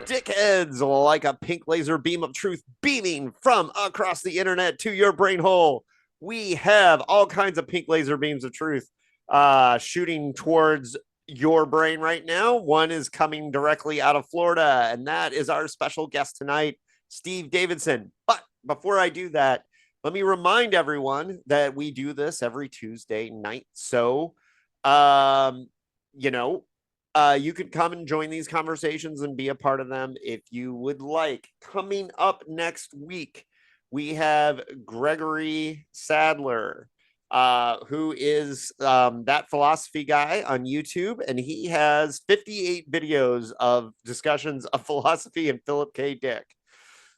Dickheads, like a pink laser beam of truth beaming from across the internet to your brain hole. We have all kinds of pink laser beams of truth shooting towards your brain right now. One is coming directly out of Florida, and that is our special guest tonight, Steve Davidson. But before I do that, let me remind everyone that we do this every Tuesday night. So, um, you know, you could come and join these conversations and be a part of them if you would like. Coming up next week, we have Gregory Sadler, who is that philosophy guy on YouTube, and he has 58 videos of discussions of philosophy and Philip K. Dick.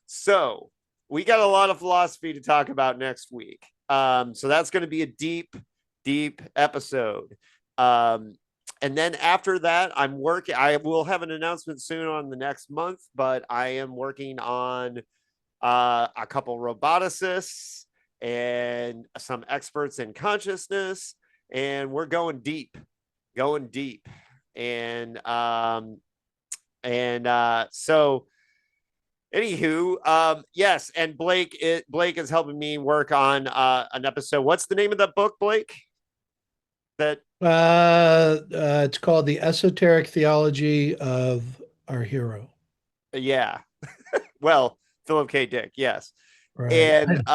So we got a lot of philosophy to talk about next week. So that's going to be a deep, deep episode. Um, and then after that, I'm working. I will have an announcement soon on the next month, but I am working on a couple roboticists and some experts in consciousness, and we're going deep, going deep. And so anywho, yes, and Blake is helping me work on an episode. What's the name of that book, Blake? That It's called The Esoteric Theology of Our Hero. yeah. Well, Philip K. Dick, yes. Right. And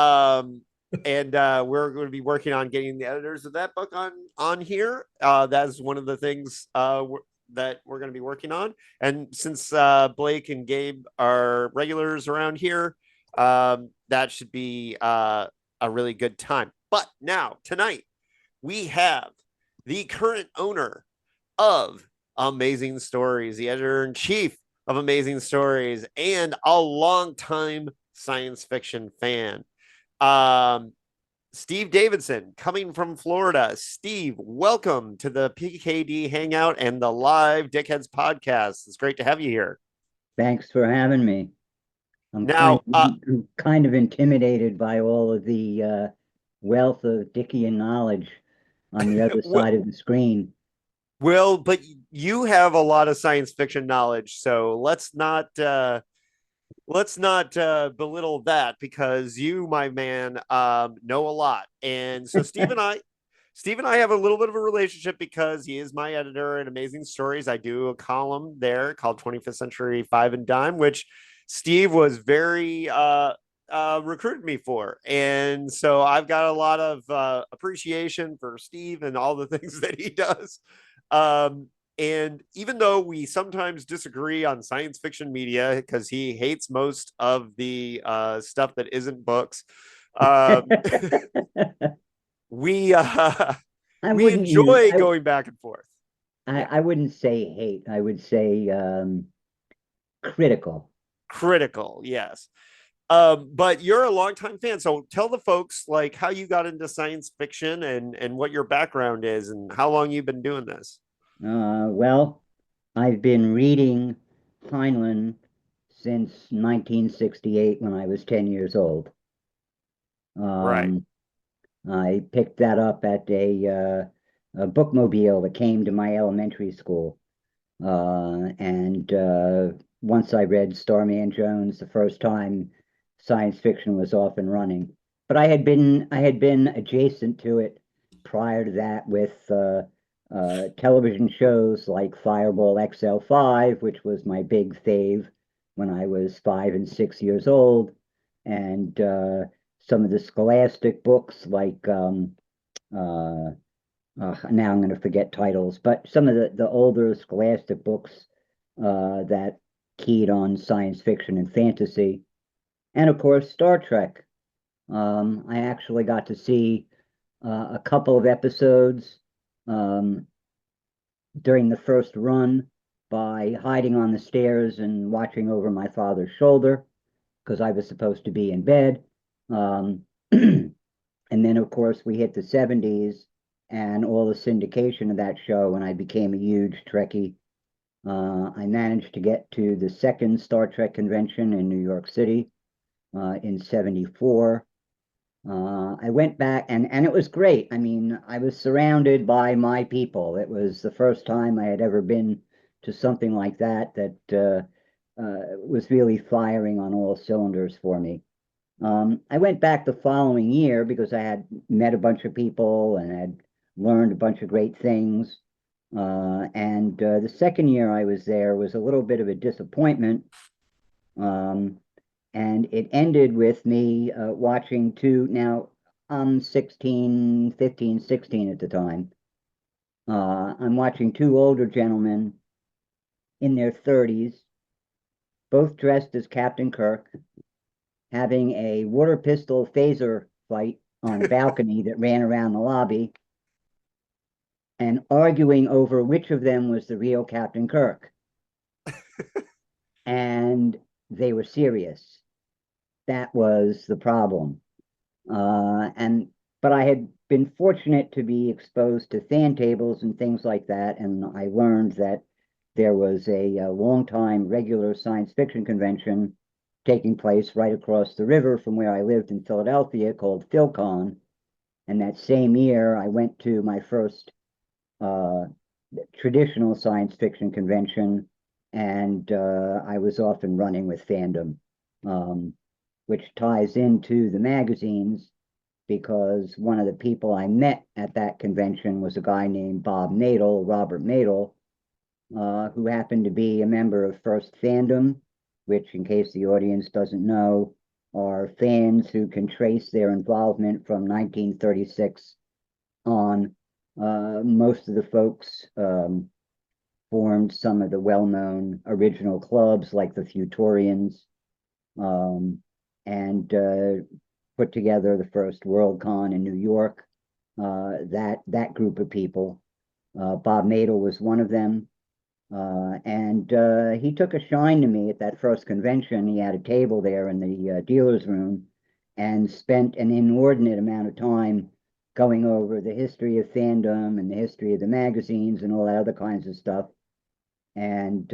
we're going to be working on getting the editors of that book on here. That's one of the things that we're going to be working on. And since Blake and Gabe are regulars around here, that should be a really good time. But now tonight we have the current owner of Amazing Stories, the editor in chief of Amazing Stories, and a longtime science fiction fan. Um, Steve Davidson, coming from Florida. Steve, welcome to the PKD Hangout and the live Dickheads podcast. It's great to have you here. Thanks for having me. Now, I'm kind of intimidated by all of the wealth of Dickian knowledge on the other side of the screen. well, but you have a lot of science fiction knowledge, so let's not belittle that because you, my man, know a lot. And so Steve and I have a little bit of a relationship because he is my editor in Amazing Stories. I do a column there called 25th Century Five and Dime, which Steve was very recruited me for. And so I've got a lot of appreciation for Steve and all the things that he does. Um, and even though we sometimes disagree on science fiction media because he hates most of the stuff that isn't books, um, we I we wouldn't use enjoy going back and forth. Yeah, I wouldn't say hate. I would say critical. critical. Yes. But you're a longtime fan, so tell the folks like how you got into science fiction and what your background is and how long you've been doing this. Well, I've been reading Heinlein since 1968 when I was 10 years old. Right. Um, I picked that up at a bookmobile that came to my elementary school. And once I read Starman Jones the first time, science fiction was off and running. But I had been adjacent to it prior to that with television shows like Fireball XL5, which was my big fave when I was 5 and 6 years old, and some of the scholastic books like uh, now I'm going to forget titles, but some of the older scholastic books that keyed on science fiction and fantasy, and of course Star Trek. I actually got to see a couple of episodes um, during the first run by hiding on the stairs and watching over my father's shoulder because I was supposed to be in bed. Um, and then, of course, we hit the 70s and all the syndication of that show, and I became a huge Trekkie. I managed to get to the second Star Trek convention in New York City in 74. I went back and it was great. I mean, I was surrounded by my people. It was the first time I had ever been to something like that was really firing on all cylinders for me. I went back the following year because I had met a bunch of people and had learned a bunch of great things. And the second year I was there was a little bit of a disappointment. And it ended with me watching two, now I'm 16, 15, 16 at the time. I'm watching two older gentlemen in their 30s, both dressed as Captain Kirk, having a water pistol phaser fight on a balcony that ran around the lobby and arguing over which of them was the real Captain Kirk. And they were serious. That was the problem. But I had been fortunate to be exposed to fan tables and things like that, and I learned that there was a long-time regular science fiction convention taking place right across the river from where I lived in Philadelphia called PhilCon. And that same year, I went to my first traditional science fiction convention, and I was off and running with fandom, which ties into the magazines because one of the people I met at that convention was a guy named Robert Madel, who happened to be a member of First Fandom, which, in case the audience doesn't know, are fans who can trace their involvement from 1936 on. Most of the folks formed some of the well-known original clubs like the Futurians, and put together the first Worldcon in New York. That group of people. Bob Madel was one of them. And he took a shine to me at that first convention. He had a table there in the dealer's room and spent an inordinate amount of time going over the history of fandom and the history of the magazines and all that other kinds of stuff. And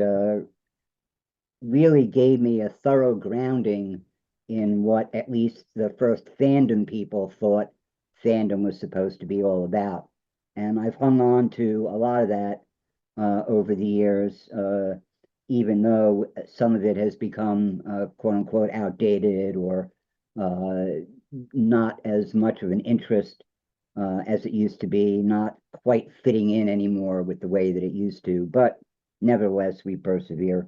really gave me a thorough grounding in what at least the first fandom people thought fandom was supposed to be all about. And I've hung on to a lot of that over the years, even though some of it has become quote unquote outdated or not as much of an interest as it used to be, not quite fitting in anymore with the way that it used to. But nevertheless, we persevere.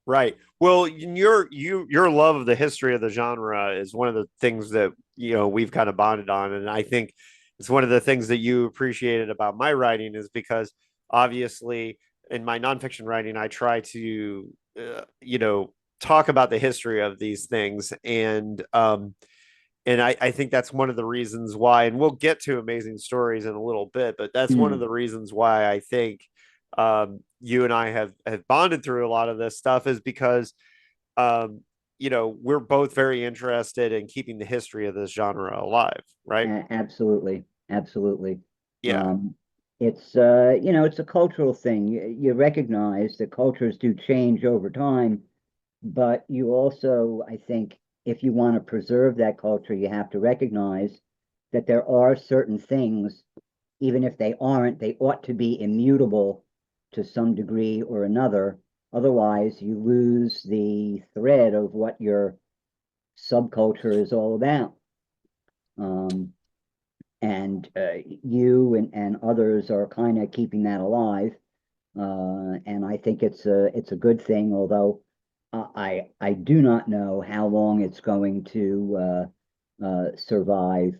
Right. Well, your love of the history of the genre is one of the things that we've kind of bonded on, and I think it's one of the things that you appreciated about my writing is because obviously in my nonfiction writing I try to talk about the history of these things, and I think that's one of the reasons why, and we'll get to amazing stories in a little bit, but that's one of the reasons why I think you and I have bonded through a lot of this stuff is because we're both very interested in keeping the history of this genre alive, right? Absolutely. Yeah. It's it's a cultural thing. You recognize that cultures do change over time, but you also, I think, if you want to preserve that culture, you have to recognize that there are certain things, even if they aren't, they ought to be immutable to some degree or another. Otherwise, you lose the thread of what your subculture is all about. And you and others are kind of keeping that alive. And I think it's a good thing, although I do not know how long it's going to survive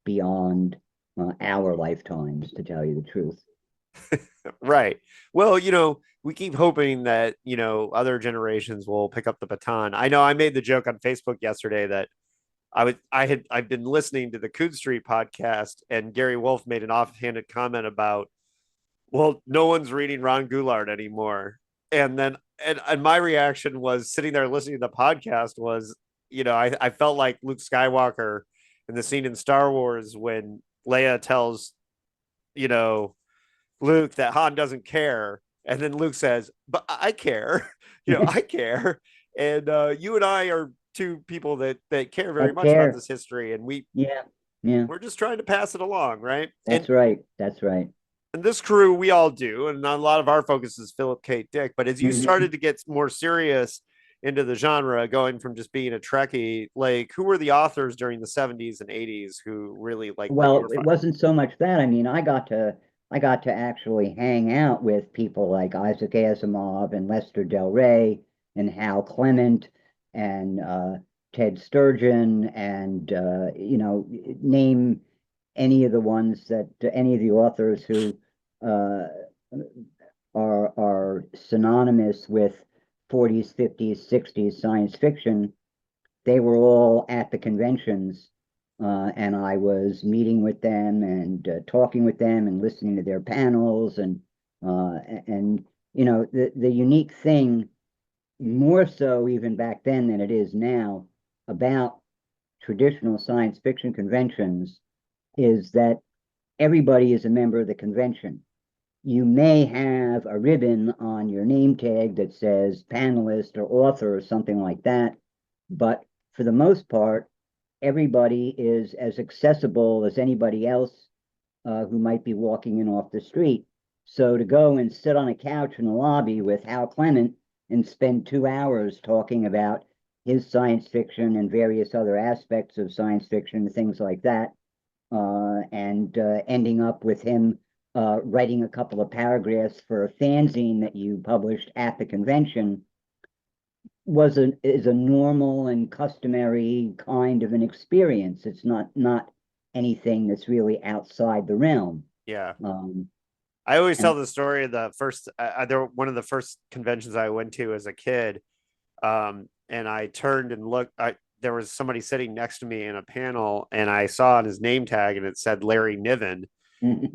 beyond our lifetimes, to tell you the truth. Right. Well, we keep hoping that, other generations will pick up the baton. I know I made the joke on Facebook yesterday that I've been listening to the Coon Street podcast, and Gary Wolf made an offhanded comment about, well, no one's reading Ron Goulart anymore. And then and my reaction was sitting there listening to the podcast was, I felt like Luke Skywalker in the scene in Star Wars when Leia tells, Luke that Han doesn't care. And then Luke says, but I care, I care. And you and I are two people that care very much about this history. And yeah, we're just trying to pass it along. Right. That's right. And this crew, we all do, and a lot of our focus is Philip K. Dick. But as you started to get more serious into the genre, going from just being a Trekkie, like who were the authors during the '70s and '80s who really like lit Well, your it fire? wasn't so much that. I mean, I got to actually hang out with people like Isaac Asimov and Lester Del Rey and Hal Clement and Ted Sturgeon and name any of the authors who uh, are synonymous with 40s, 50s, 60s science fiction. They were all at the conventions, and I was meeting with them and talking with them and listening to their panels and the unique thing, more so even back then than it is now, about traditional science fiction conventions is that everybody is a member of the convention. You may have a ribbon on your name tag that says panelist or author or something like that, but for the most part, everybody is as accessible as anybody else who might be walking in off the street. So to go and sit on a couch in the lobby with Hal Clement and spend 2 hours talking about his science fiction and various other aspects of science fiction, things like that, and ending up with him writing a couple of paragraphs for a fanzine that you published at the convention is a normal and customary kind of an experience. It's not anything that's really outside the realm. Yeah. Um, I always and tell the story of the first, one of the first conventions I went to as a kid. And I turned and looked, there was somebody sitting next to me in a panel, and I saw on his name tag and it said Larry Niven.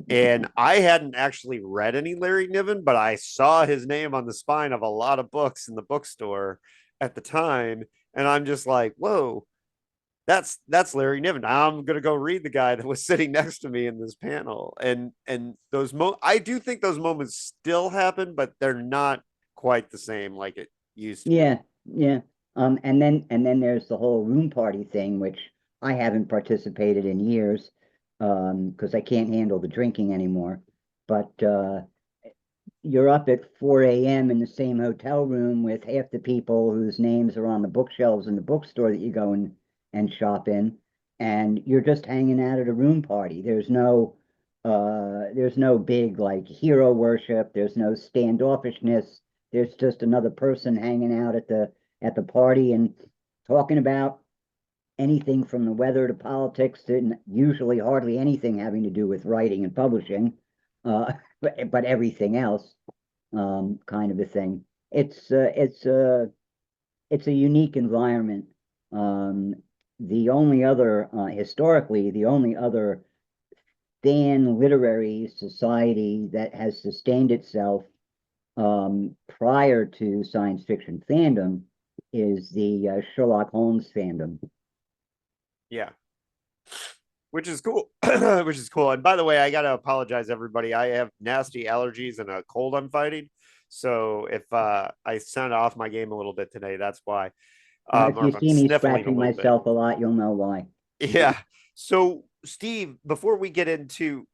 And I hadn't actually read any Larry Niven, but I saw his name on the spine of a lot of books in the bookstore at the time. And I'm just like, whoa, that's Larry Niven. I'm gonna go read the guy that was sitting next to me in this panel. And I do think those moments still happen, but they're not quite the same like it used to be. yeah, yeah. And then there's the whole room party thing, which I haven't participated in years, because I can't handle the drinking anymore. But you're up at 4 a.m. in the same hotel room with half the people whose names are on the bookshelves in the bookstore that you go and shop in, and you're just hanging out at a room party. There's no big like hero worship. There's no standoffishness. There's just another person hanging out at the party and talking about anything from the weather to politics to usually hardly anything having to do with writing and publishing, but everything else, kind of a thing. It's a unique environment. Um, historically, the only other fan literary society that has sustained itself prior to science fiction fandom is the Sherlock Holmes fandom. Yeah, which is cool. Which is cool. And by the way, I gotta apologize, everybody. I have nasty allergies and a cold I'm fighting. So if I sound off my game a little bit today, that's why. If Or you if I'm see me sniffling a scratching little bit. myself a lot, you'll know why. Yeah. So Steve, before we get into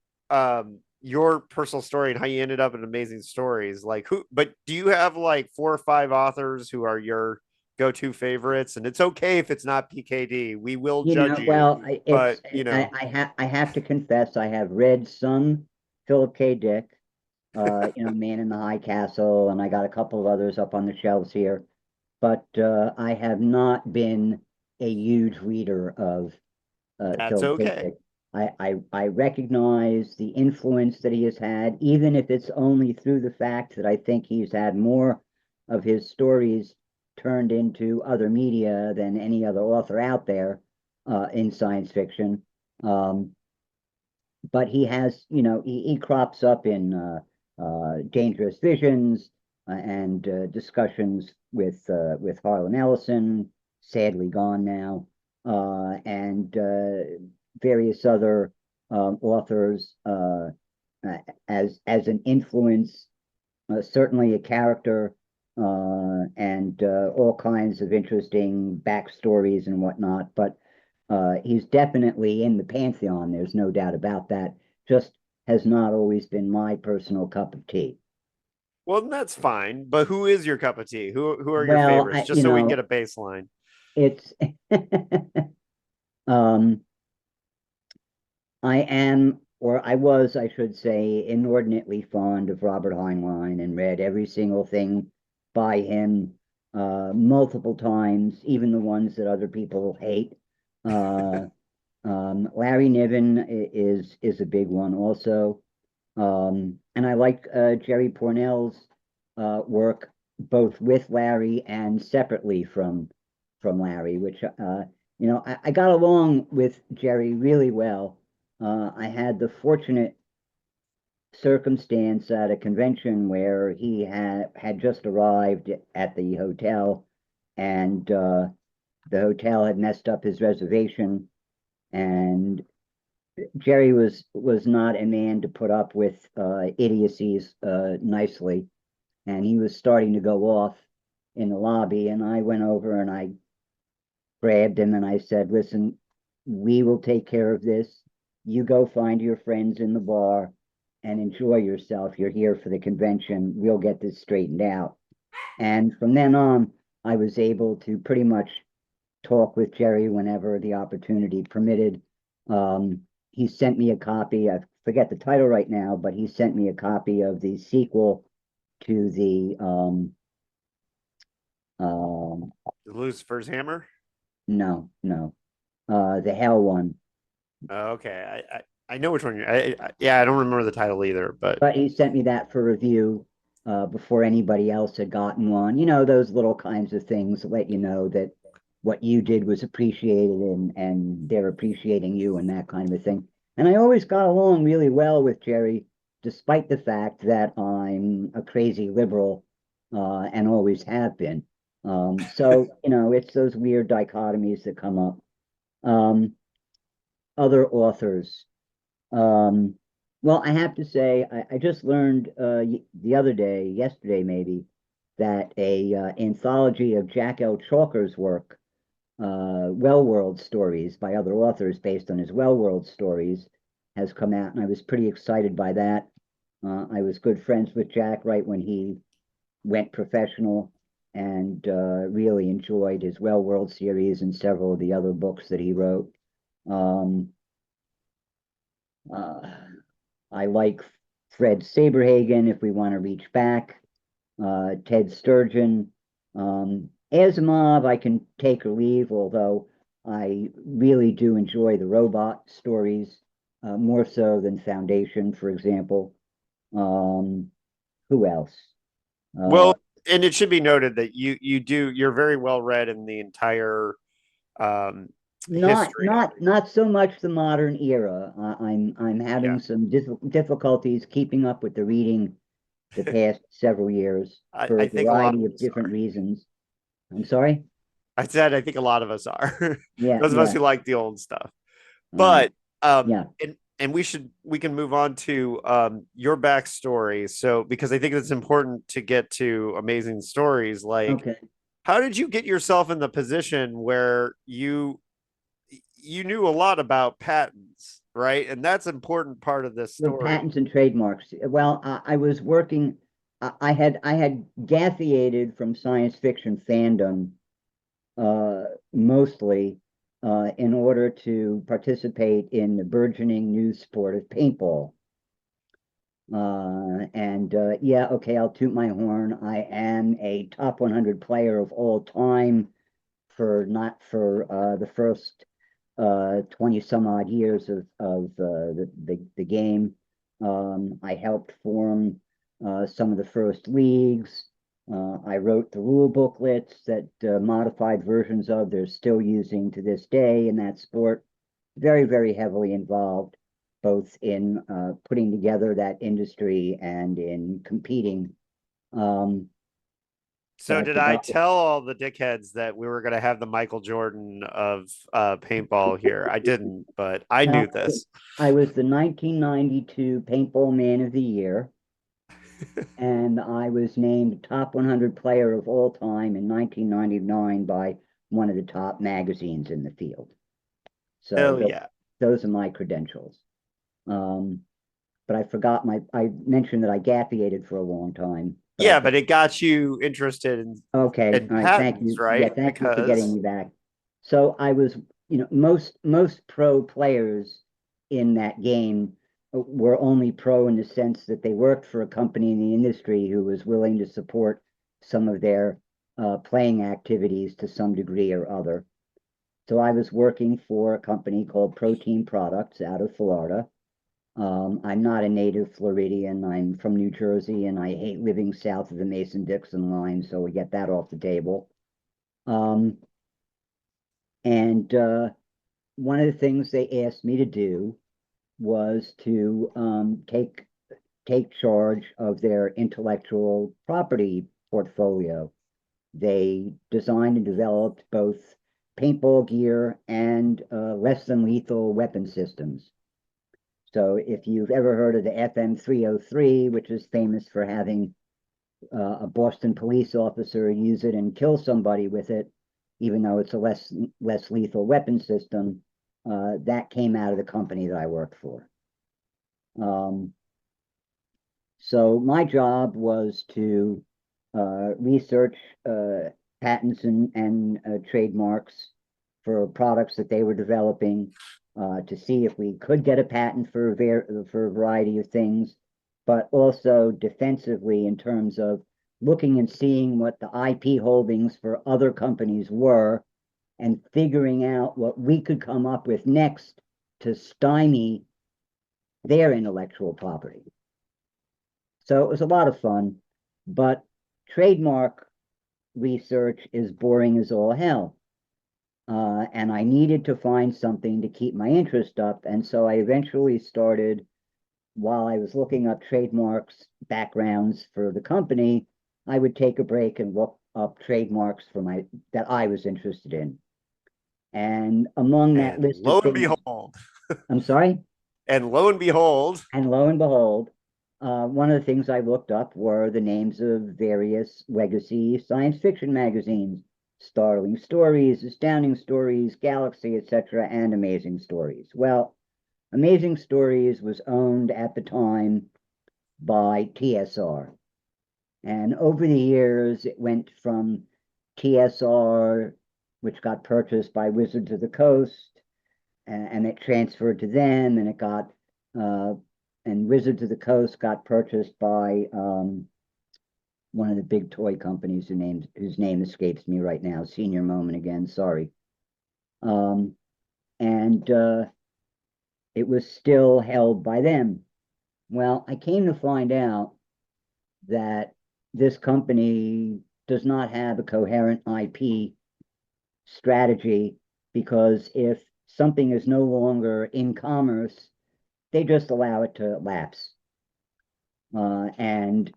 your personal story and how you ended up in Amazing Stories, like but do you have like 4 or 5 authors who are your go-to favorites? And it's okay if it's not PKD. We will judge you, Well, but I have to confess, I have read some Philip K. Dick, Man in the High Castle, and I got a couple of others up on the shelves here, but I have not been a huge reader of that's Philip K. okay. Dick. I recognize the influence that he has had, even if it's only through the fact that I think he's had more of his stories turned into other media than any other author out there in science fiction. Um, but he has, he crops up in Dangerous Visions and discussions with Harlan Ellison, sadly gone now, and various other authors as an influence, certainly a character, and all kinds of interesting backstories and whatnot. But he's definitely in the pantheon. There's no doubt about that. Just has not always been my personal cup of tea. Well, that's fine. But who is your cup of tea? Who are your Well, favorites? Just so we can get a baseline. it's um, I am, or I was, I should say, inordinately fond of Robert Heinlein and read every single thing by him multiple times, even the ones that other people hate. Uh, Larry Niven is a big one also. And I like Jerry Pournelle's work both with Larry and separately from Larry, which I got along with Jerry really well. I had the fortunate circumstance at a convention where he had just arrived at the hotel, and the hotel had messed up his reservation, and Jerry was not a man to put up with idiocies nicely, and he was starting to go off in the lobby, and I went over and I grabbed him and I said, "Listen, we will take care of this. You go find your friends in the bar and enjoy yourself. You're here for the convention. We'll get this straightened out." And from then on, I was able to pretty much talk with Jerry whenever the opportunity permitted. He sent me a copy. I forget the title right now, but he sent me a copy of the sequel to Lucifer's Hammer. No, the Hell one. Okay, I know which one you're. Yeah, I don't remember the title either, but But he sent me that for review before anybody else had gotten one. You know, those little kinds of things let you know that what you did was appreciated, and they're appreciating you and that kind of a thing. And I always got along really well with Jerry, despite the fact that I'm a crazy liberal and always have been. So, it's those weird dichotomies that come up. Um, Other authors. Um, well, I have to say, I just learned the other day, yesterday maybe, that a anthology of Jack L. Chalker's work, Well World Stories by other authors based on his Well World stories, has come out, and I was pretty excited by that. I was good friends with Jack right when he went professional, and really enjoyed his Well World series and several of the other books that he wrote. Um, uh, I like Fred Saberhagen if we want to reach back, Ted Sturgeon. Asimov, I can take or leave, although I really do enjoy the robot stories more so than Foundation, for example. Who else? Uh, well, and it should be noted that you're very well read in the entire um not history of not not so much the modern era. I'm yeah. having some difficulties keeping up with the reading the past several years for I a think a lot variety of of us different are. reasons. I'm sorry. I said I think a lot of us are. Yeah, Those of us yeah, who like the old stuff. uh, But yeah. and we can move on to your backstory. So because I think it's important to get to amazing stories. Like, Okay. how did you get yourself in the position where you knew a lot about patents, right? And that's an important part of this The story. patents and trademarks. Well, I was working. I had gatheated from science fiction fandom mostly in order to participate in the burgeoning new sport of paintball. And yeah, okay, I'll toot my horn. I am a top 100 player of all time for not for the first 20 some odd years of the game. I helped form some of the first leagues. I wrote the rule booklets that modified versions of they're still using to this day in that sport. Very, very heavily involved, both in putting together that industry and in competing. Um, So but did I tell all the dickheads that we were going to have the Michael Jordan of paintball here? I didn't, but I uh, knew this. I was the 1992 Paintball Man of the Year, and I was named top 100 player of all time in 1999 by one of the top magazines in the field. So Hell yeah. those are my credentials. Um, but I forgot I mentioned that I gaffeated for a long time. Yeah, but it got you interested Okay, in all right, thank patents, you. Yeah, right? thank you for getting Because me back. So I was, most pro players in that game were only pro in the sense that they worked for a company in the industry who was willing to support some of their playing activities to some degree or other. So I was working for a company called Protein Products out of Florida. I'm not a native Floridian. I'm from New Jersey, and I hate living south of the Mason-Dixon line, so we get that off the table. Um, and one of the things they asked me to do was to take charge of their intellectual property portfolio. They designed and developed both paintball gear and less than lethal weapon systems. So if you've ever heard of the FM 303, which is famous for having a Boston police officer use it and kill somebody with it, even though it's a less lethal weapon system, that came out of the company that I worked for. So my job was to research patents and trademarks for products that they were developing, to see if we could get a patent for a variety of things, but also defensively in terms of looking and seeing what the IP holdings for other companies were and figuring out what we could come up with next to stymie their intellectual property. So it was a lot of fun, but trademark research is boring as all hell. And I needed to find something to keep my interest up. And so I eventually started, while I was looking up trademarks backgrounds for the company, I would take a break and look up trademarks that I was interested in. And among that list lo of and things, behold, I'm sorry? and lo and behold, And lo and behold, one of the things I looked up were the names of various legacy science fiction magazines: Startling Stories, Astounding Stories, Galaxy, etc., and Amazing Stories. Well, Amazing Stories was owned at the time by TSR. And over the years, it went from TSR, which got purchased by Wizards of the Coast, and it transferred to them, and it got and Wizards of the Coast got purchased by one of the big toy companies whose name escapes me right now. Senior moment again, sorry. And it was still held by them. Well, I came to find out that this company does not have a coherent IP strategy, because if something is no longer in commerce, they just allow it to lapse. And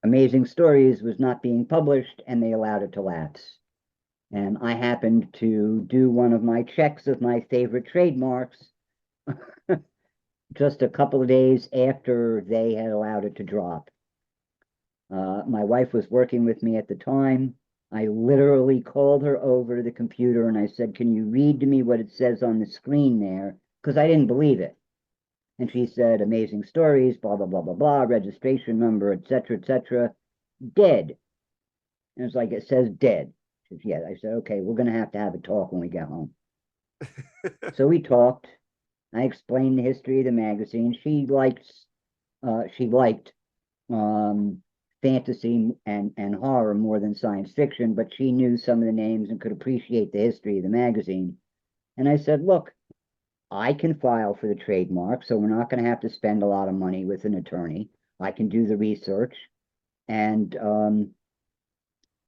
Amazing Stories was not being published, and they allowed it to lapse. And I happened to do one of my checks of my favorite trademarks just a couple of days after they had allowed it to drop. My wife was working with me at the time. I literally called her over to the computer and I said, "Can you read to me what it says on the screen there?" Because I didn't believe it. And she said, "Amazing Stories, blah, blah, blah, blah, blah, registration number, etc., dead." And it was like, "It says dead." She said, "Yeah." I said, "Okay, we're going to have a talk when we get home." So we talked. I explained the history of the magazine. She liked fantasy and horror more than science fiction, but she knew some of the names and could appreciate the history of the magazine. And I said, "Look, I can file for the trademark, so we're not going to have to spend a lot of money with an attorney. I can do the research, and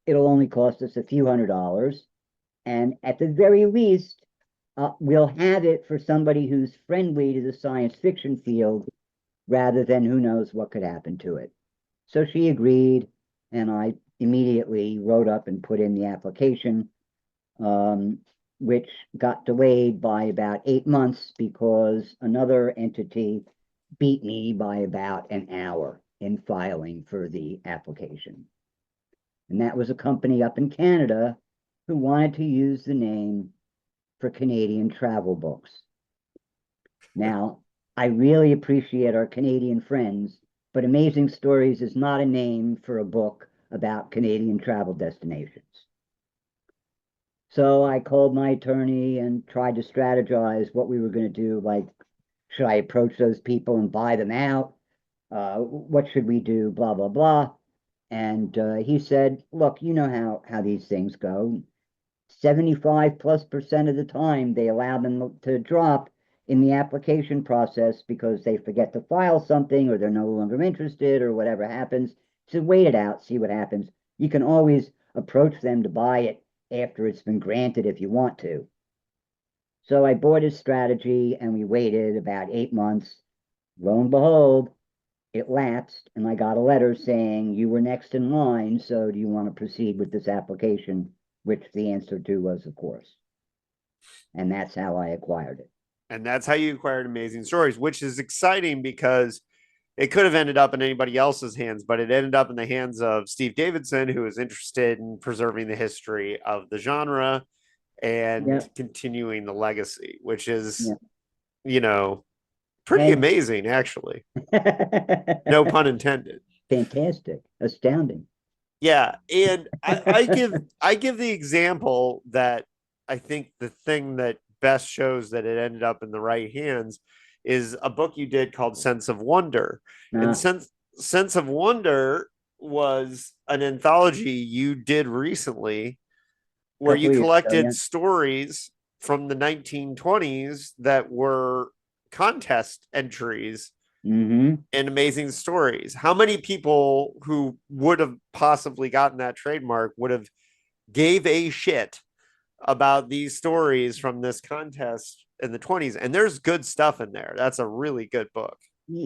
it'll only cost us a few $100s. And at the very least, we'll have it for somebody who's friendly to the science fiction field, rather than who knows what could happen to it." So she agreed, and I immediately wrote up and put in the application, which got delayed by about 8 months because another entity beat me by about an hour in filing for the application. And that was a company up in Canada who wanted to use the name for Canadian travel books. Now, I really appreciate our Canadian friends, but Amazing Stories is not a name for a book about Canadian travel destinations. So I called my attorney and tried to strategize what we were going to do. Like, should I approach those people and buy them out? What should we do? Blah, blah, blah. And he said, look, you know how these things go. 75+% of the time, they allow them to drop in the application process because they forget to file something or they're no longer interested or whatever happens. So wait it out, see what happens. You can always approach them to buy it after it's been granted if you want to. So I bought his strategy and we waited about 8 months. Lo and behold, it lapsed and I got a letter saying you were next in line. So do you want to proceed with this application? Which the answer to was, of course. And that's how I acquired it. And that's how you acquired Amazing Stories, which is exciting because it could have ended up in anybody else's hands, but it ended up in the hands of Steve Davidson, who is interested in preserving the history of the genre and continuing the legacy, which is, pretty amazing, actually. No pun intended. Fantastic. Astounding. Yeah. And I give the example that I think the thing that best shows that it ended up in the right hands is a book you did called Sense of Wonder. And Sense of Wonder was an anthology you did recently where you collected stories from the 1920s that were contest entries and Amazing Stories. How many people who would have possibly gotten that trademark would have gave a shit about these stories from this contest in the 20s? And there's good stuff in there. That's a really good book.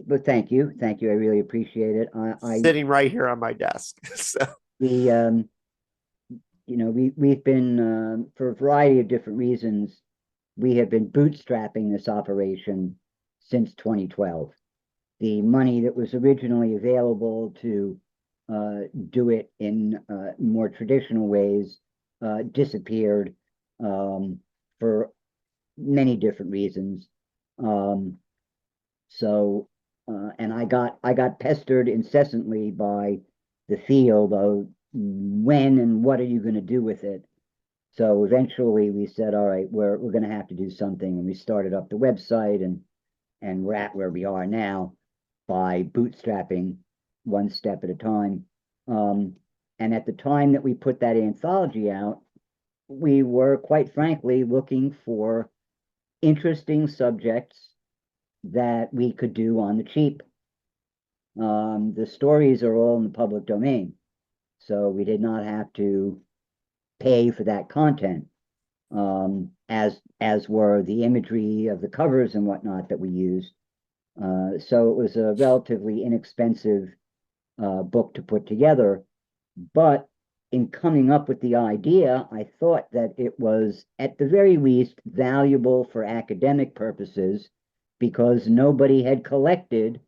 But thank you. I really appreciate it. Sitting right here on my desk. So we've been for a variety of different reasons, we have been bootstrapping this operation since 2012. The money that was originally available to do it in more traditional ways disappeared for many different reasons. And I got pestered incessantly by the field of when and what are you going to do with it. So eventually we said, all right, we're going to have to do something, and we started up the website, and we're at where we are now by bootstrapping one step at a time. And at the time that we put that anthology out, we were quite frankly looking for interesting subjects that we could do on the cheap. The stories are all in the public domain, so we did not have to pay for that content, as were the imagery of the covers and whatnot that we used. So it was a relatively inexpensive book to put together. But in coming up with the idea, I thought that it was at the very least valuable for academic purposes because nobody had collected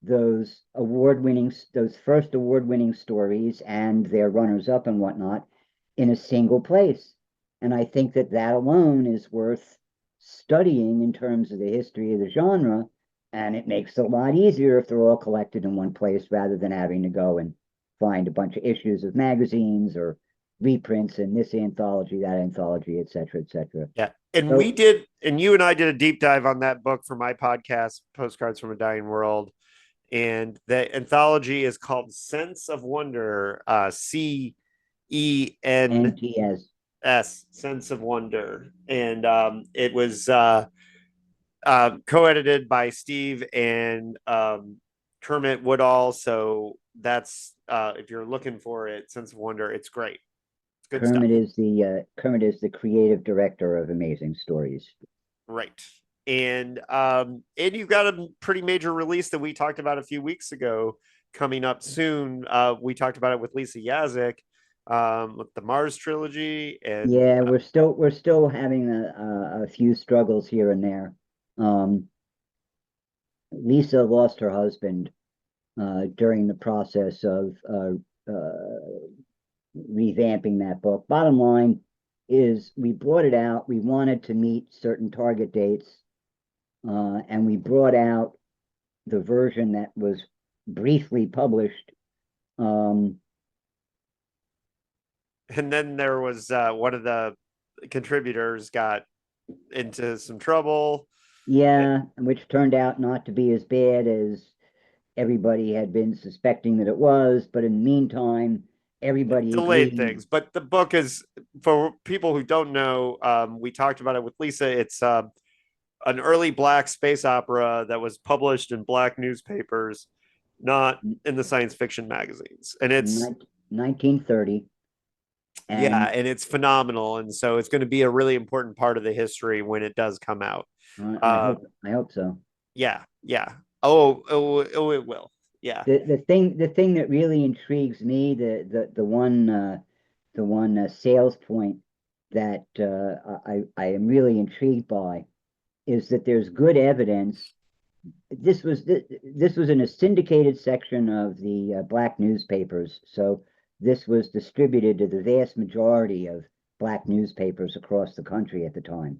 those first award-winning stories and their runners-up and whatnot in a single place. And I think that alone is worth studying in terms of the history of the genre, and it makes it a lot easier if they're all collected in one place rather than having to go and find a bunch of issues of magazines or reprints in this anthology, that anthology, et cetera, et cetera. Yeah. And you and I did a deep dive on that book for my podcast, Postcards from a Dying World. And the anthology is called Sense of Wonder, CENTS, Sense of Wonder. And it was co-edited by Steve and Kermit Woodall. So that's if you're looking for it, Sense of Wonder, it's great. It's good stuff. Kermit is the creative director of Amazing Stories. Right. And you've got a pretty major release that we talked about a few weeks ago coming up soon. We talked about it with Lisa Yazik with the Mars trilogy. And yeah, we're still having a few struggles here and there. Lisa lost her husband during the process of revamping that book. Bottom line is we brought it out. We wanted to meet certain target dates. and we brought out the version that was briefly published. And then there was one of the contributors got into some trouble. Yeah, which turned out not to be as bad as everybody had been suspecting that it was. But in the meantime, everybody Delayed agreed. things, but the book is, for people who don't know, we talked about it with Lisa. It's an early black space opera that was published in black newspapers, not in the science fiction magazines. And it's 1930. yeah, And and it's phenomenal. And so it's going to be a really important part of the history when it does come out. I Um, hope so. yeah, yeah. Oh, it will. Yeah. The thing that really intrigues me, the one sales point that I am really intrigued by, is that there's good evidence. This was in a syndicated section of the black newspapers, so this was distributed to the vast majority of black newspapers across the country at the time,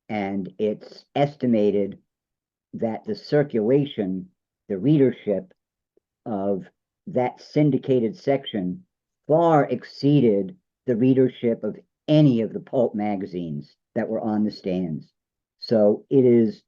and it's estimated that the circulation, the readership of that syndicated section far exceeded the readership of any of the pulp magazines that were on the stands. So it is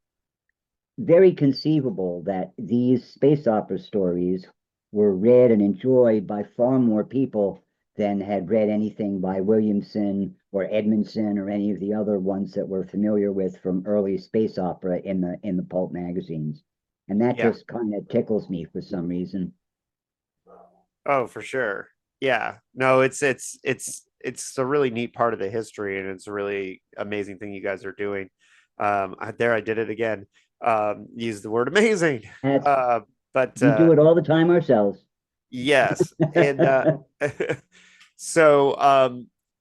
very conceivable that these space opera stories were read and enjoyed by far more people than had read anything by Williamson or Edmondson or any of the other ones that we're familiar with from early space opera in the pulp magazines. And that Yeah. just kind of tickles me for some reason. Oh, for sure. Yeah. No, it's a really neat part of the history, and it's a really amazing thing you guys are doing. I did it again. Use the word amazing. As Uh, but we do it all the time ourselves. yes, and so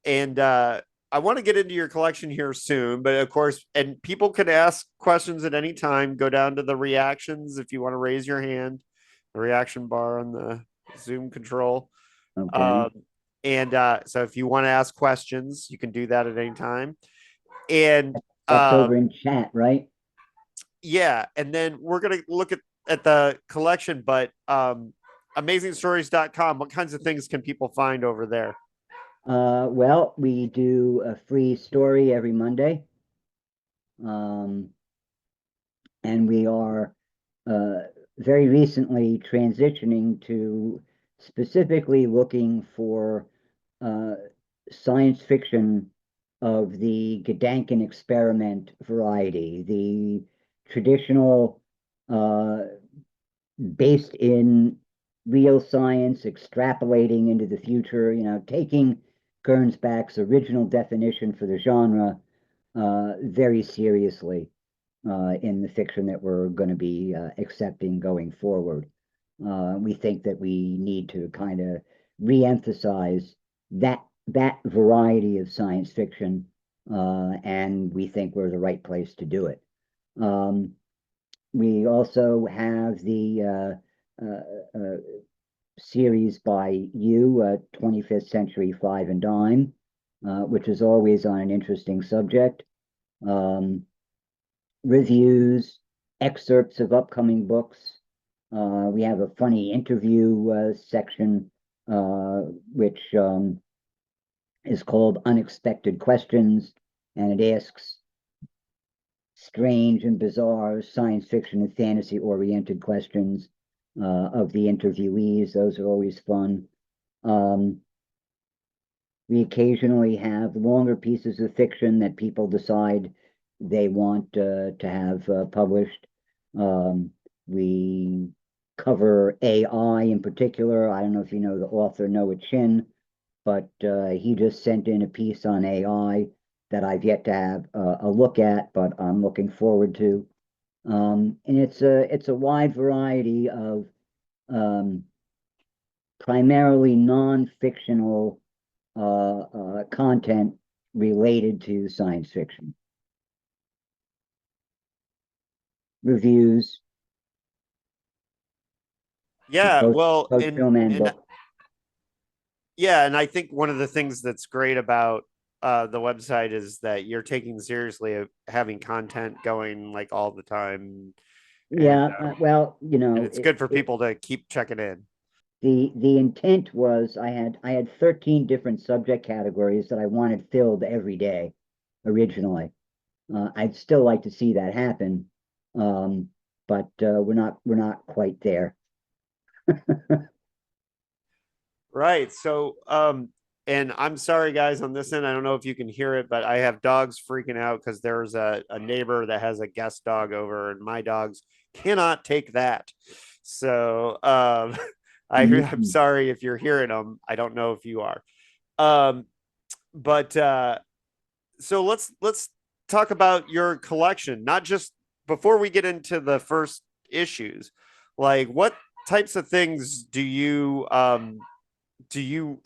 and I want to get into your collection here soon, but of course, and people can ask questions at any time. Go down to the reactions if you want to raise your hand, the reaction bar on the Zoom control. Okay. Um, and so if you want to ask questions, you can do that at any time. And That's over in chat, right? yeah, and then we're gonna look at the collection, but amazingstories.com, what kinds of things can people find over there? Well, we do a free story every Monday. Um, and we are uh, very recently transitioning to specifically looking for uh, science fiction of the Gedanken experiment variety, the traditional uh, based in real science, extrapolating into the future, taking Gernsback's original definition for the genre very seriously in the fiction that we're going to be accepting going forward. We think that we need to kind of re-emphasize that variety of science fiction, and we think we're the right place to do it. We also have the series by you, 25th Century Five and Dime, which is always on an interesting subject. Reviews, excerpts of upcoming books. We have a funny interview section, which is called Unexpected Questions, and it asks strange and bizarre science fiction and fantasy oriented questions of the interviewees. Those are always fun. We occasionally have longer pieces of fiction that people decide they want to have published. We cover AI in particular. I don't know if you know the author Noah Chin, but he just sent in a piece on AI that I've yet to have a look at, but I'm looking forward to. And it's a wide variety of primarily non-fictional content related to science fiction. Reviews, Yeah, post, well, post film and book. yeah, and I think one of the things that's great about the website is that you're taking seriously of having content going like all the time, and Yeah, well, you and know, it's good for people to keep checking in. the intent was I had 13 different subject categories that I wanted filled every day originally. I'd still like to see that happen, but we're not quite there. Right. So, and I'm sorry, guys, on this end. I don't know if you can hear it, but I have dogs freaking out because there's a neighbor that has a guest dog over, and my dogs cannot take that. So, I'm Mhm. sorry if you're hearing them. I don't know if you are. Um, but so let's talk about your collection, not just before we get into the first issues. Like, what types of things do you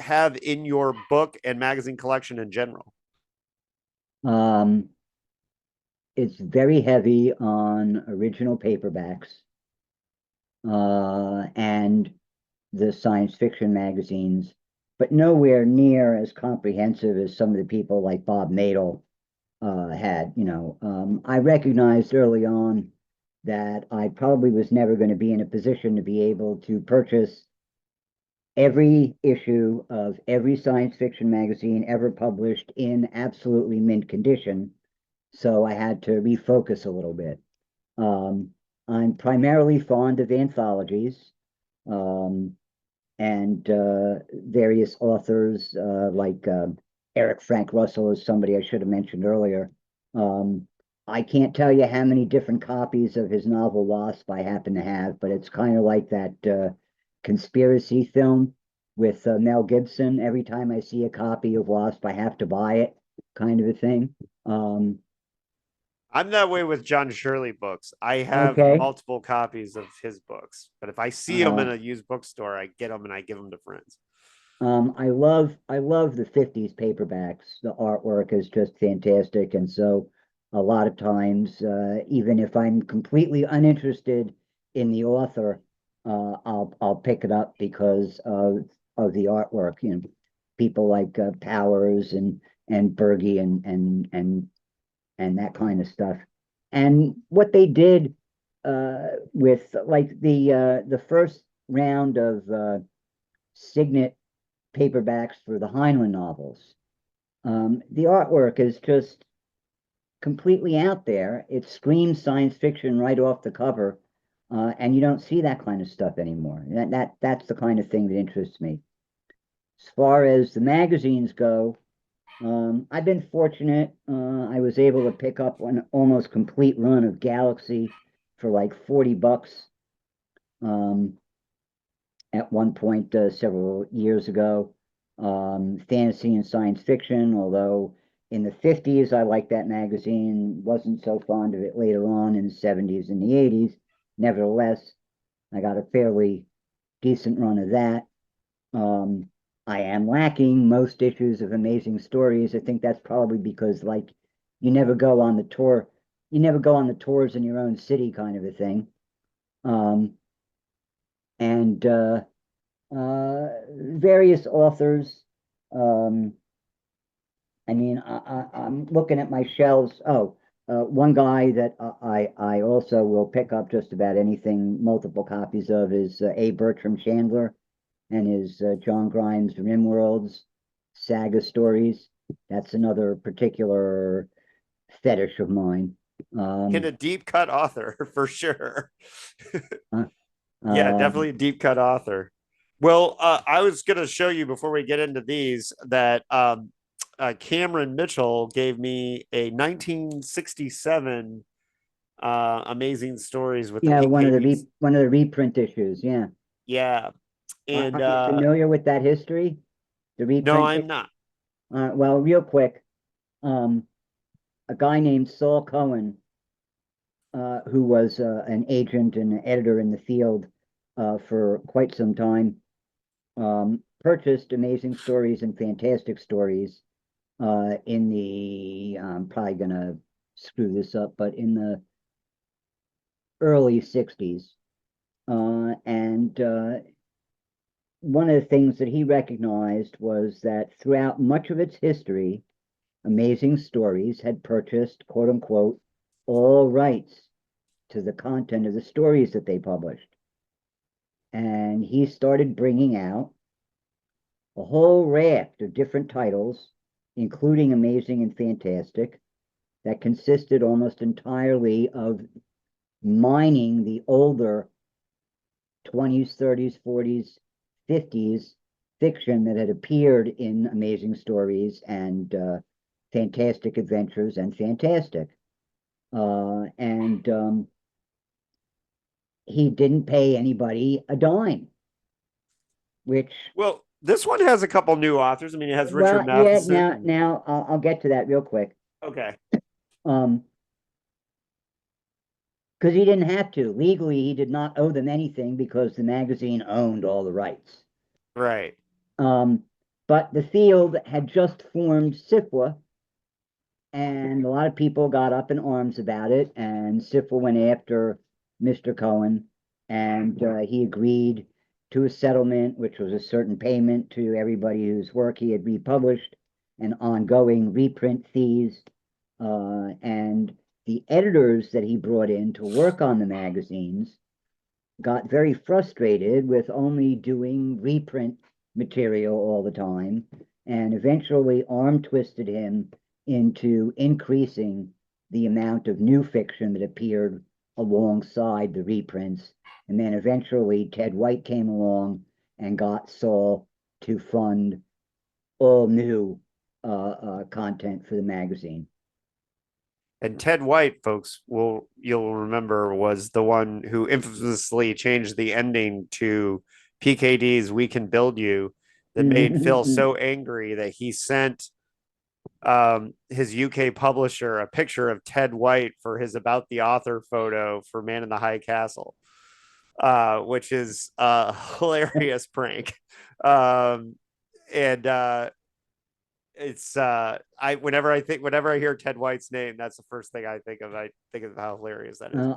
have in your book and magazine collection in general? Um, it's very heavy on original paperbacks, and the science fiction magazines, but nowhere near as comprehensive as some of the people like Bob Madel had. I recognized early on that I probably was never going to be in a position to be able to purchase every issue of every science fiction magazine ever published in absolutely mint condition. So I had to refocus a little bit. Um, I'm primarily fond of anthologies. Um, and various authors like Eric Frank Russell is somebody I should have mentioned earlier. Um, I can't tell you how many different copies of his novel Wasp I happen to have, but it's kind of like that conspiracy film with Mel Gibson. Every time I see a copy of Wasp, I have to buy it, kind of a thing. Um, I'm that way with John Shirley books. I have okay. multiple copies of his books, but if I see them Uh, in a used bookstore, I get them and I give them to friends. I love the 50s paperbacks. The artwork is just fantastic. And so a lot of times, even if I'm completely uninterested in the author, I'll pick it up because of the artwork. People like Powers and Berge and that kind of stuff. And what they did with like the first round of Signet paperbacks for the Heinlein novels. The artwork is just completely out there. It screams science fiction right off the cover, and you don't see that kind of stuff anymore. That's the kind of thing that interests me. As far as the magazines go, I've been fortunate. I was able to pick up an almost complete run of Galaxy for like $40 um, at one point several years ago. Fantasy and science fiction, although in the 50s I liked that magazine, wasn't so fond of it later on in the 70s and the 80s. Nevertheless, I got a fairly decent run of that. Um, I am lacking most issues of Amazing Stories. I think that's probably because like you never go on the tour, you never go on the tours in your own city kind of a thing. Um, and Various authors. Um, I mean, I'm looking at my shelves. Oh, one guy that I also will pick up just about anything, multiple copies of, is A. Bertram Chandler and his John Grimes Rimworlds saga stories. That's another particular fetish of mine. And Um, a deep cut author for sure. uh, Yeah, uh, definitely a deep cut author. Well, I was going to show you before we get into these that Cameron Mitchell gave me a 1967 Amazing Stories with the yeah, pink babies. one of the reprint issues. Yeah. Yeah. And Are you familiar with that history? The no, reprint? I'm not. Well, real quick, um, a guy named Saul Cohen, who was an agent and an editor in the field for quite some time, purchased Amazing Stories and Fantastic Stories in the, I'm probably going to screw this up, but in the early 60s. And One of the things that he recognized was that throughout much of its history, Amazing Stories had purchased, quote unquote, all rights to the content of the stories that they published. And he started bringing out a whole raft of different titles, including Amazing and Fantastic, that consisted almost entirely of mining the older 20s, 30s, 40s, 50s fiction that had appeared in Amazing Stories and Fantastic Adventures and Fantastic. And he didn't pay anybody a dime, which, Well, this one has a couple new authors. I mean, it has well, Richard yeah, Matheson. now I'll get to that real quick. Okay. Because he didn't have to. Legally, he did not owe them anything because the magazine owned all the rights. Right. But the field had just formed SIFWA, and a lot of people got up in arms about it, and SIFWA went after Mr. Cohen, and he agreed to a settlement, which was a certain payment to everybody whose work he had republished, and ongoing reprint fees, and the editors that he brought in to work on the magazines got very frustrated with only doing reprint material all the time, and eventually arm twisted him into increasing the amount of new fiction that appeared alongside the reprints. And then eventually Ted White came along and got Saul to fund all new content for the magazine. And Ted White, folks, you'll remember, was the one who infamously changed the ending to PKD's "We Can Build You" that made Phil so angry that he sent his UK publisher a picture of Ted White for his about the author photo for Man in the High Castle, which is a hilarious prank. And it's whenever I hear Ted White's name, that's the first thing I think of. I think of how hilarious that is.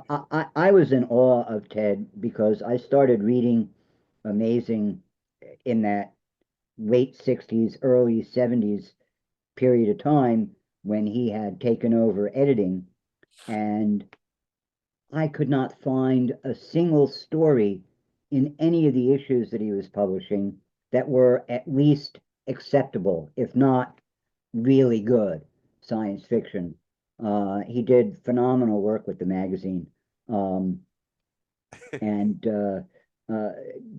I was in awe of Ted because I started reading Amazing in that late 60s, early 70s period of time when he had taken over editing, and I could not find a single story in any of the issues that he was publishing that were at least acceptable, if not really good science fiction. He did phenomenal work with the magazine, and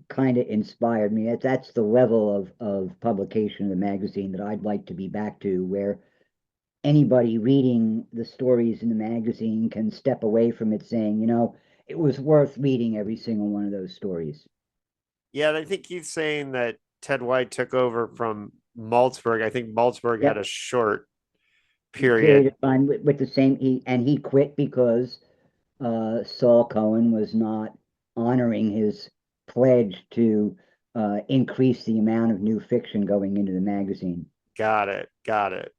kind of inspired me. That's the level of publication of the magazine that I'd like to be back to, where anybody reading the stories in the magazine can step away from it saying, you know, it was worth reading every single one of those stories. Yeah, and I think he's saying that Ted White took over from Maltzberg. I think Maltzberg had a short period of time with the same. He quit because Saul Cohen was not honoring his pledge to increase the amount of new fiction going into the magazine. Got it.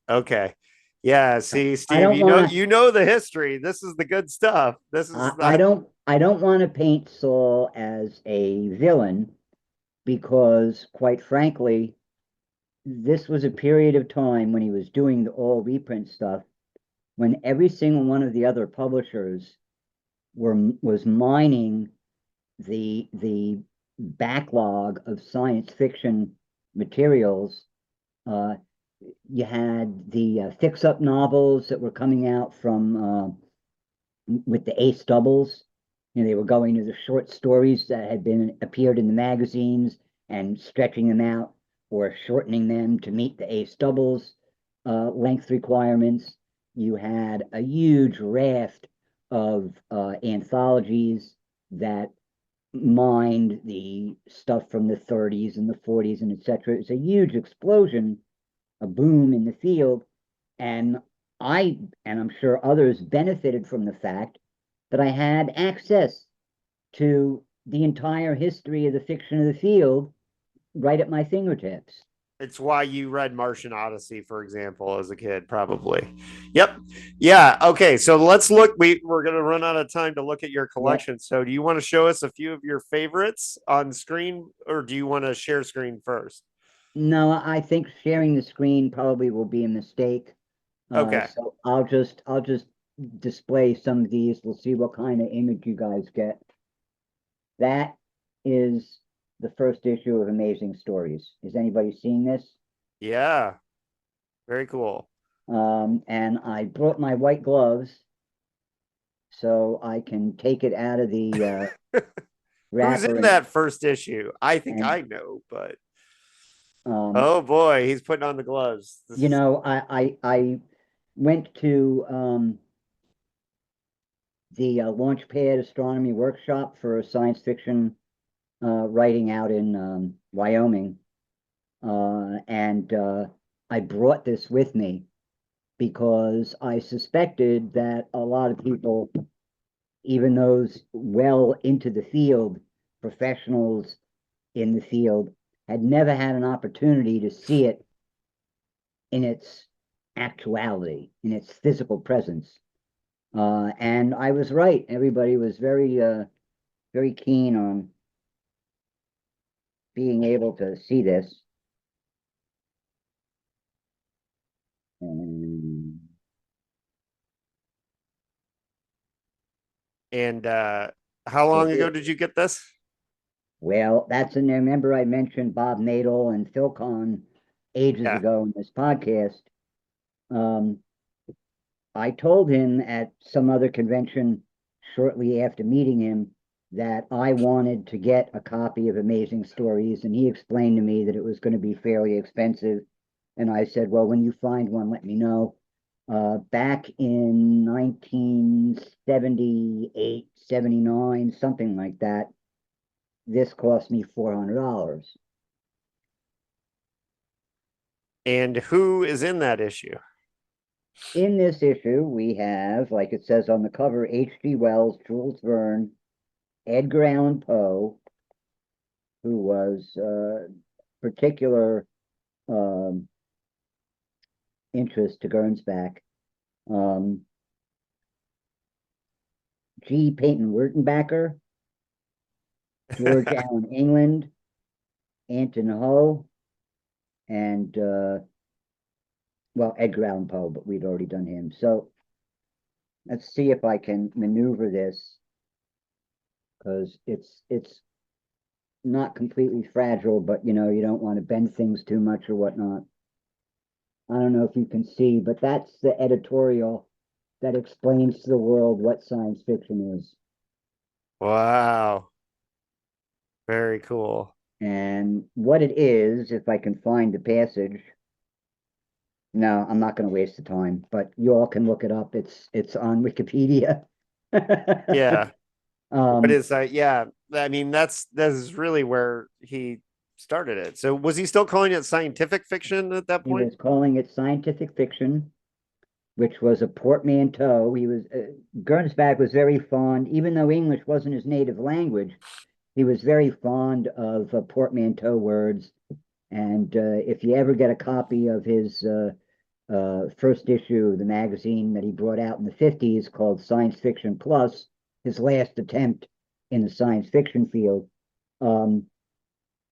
Okay. Yeah. See, Steve, I don't you know the history. This is the good stuff. This is I don't want to paint Saul as a villain because, quite frankly, this was a period of time when he was doing the all reprint stuff, when every single one of the other publishers was mining the backlog of science fiction materials. You had the fix-up novels that were coming out from with the ace doubles. You know, they were going to the short stories that had been appeared in the magazines and stretching them out or shortening them to meet the ace doubles length requirements. You had a huge raft of anthologies that mined the stuff from the 30s and the 40s and etc. It's a huge explosion, a boom in the field, and I'm sure others benefited from the fact that I had access to the entire history of the fiction of the field right at my fingertips. It's why you read Martian Odyssey, for example, as a kid, probably. Yep. Yeah. Okay. So let's look. We're going to run out of time to look at your collection. Yeah. So do you want to show us a few of your favorites on screen, or do you want to share screen first? No, I think sharing the screen probably will be a mistake. Okay. So I'll just display some of these. We'll see what kind of image you guys get. That is the first issue of Amazing Stories. Is anybody seeing this? Yeah. Very cool. And I brought my white gloves so I can take it out of the Who's wrapper in that first issue? I think and I know, but um, oh boy, he's putting on the gloves. This you is know, I went to the Launchpad Astronomy Workshop for a science fiction writing out in Wyoming, and I brought this with me because I suspected that a lot of people, even those well into the field, professionals in the field, had never had an opportunity to see it in its actuality, in its physical presence. And I was right. Everybody was very keen on being able to see this. And and how so long ago did you get this? well, that's in there. Remember, I mentioned Bob Nadel and Phil Kahn ages Yeah. ago in this podcast. Um, I told him at some other convention shortly after meeting him that I wanted to get a copy of Amazing Stories, and he explained to me that it was going to be fairly expensive. And I said, well, when you find one, let me know. Back in 1978, 79, something like that, this cost me $400. And who is in that issue? In this issue, we have, like it says on the cover, H.G. Wells, Jules Verne, Edgar Allan Poe, who was particular um, interest to Gernsback, um, G. Peyton Wertenbacker, George Allen England, Anton Ho, and well, Edgar Allan Poe, but we'd already done him. So let's see if I can maneuver this because it's not completely fragile, but you know, you don't want to bend things too much or whatnot. I don't know if you can see, but that's the editorial that explains to the world what science fiction is. Wow. Very cool. And what it is, if I can find the passage. No, I'm not going to waste the time, but you all can look it up. It's on Wikipedia. Yeah. What Um, is that? Yeah. I mean, that is really where he started it. So was he still calling it scientific fiction at that he point? was calling it scientific fiction, which was a portmanteau. He was Gernsback was very fond, even though English wasn't his native language, he was very fond of portmanteau words. And if you ever get a copy of his first issue of the magazine that he brought out in the 50s called Science Fiction Plus, his last attempt in the science fiction field, um,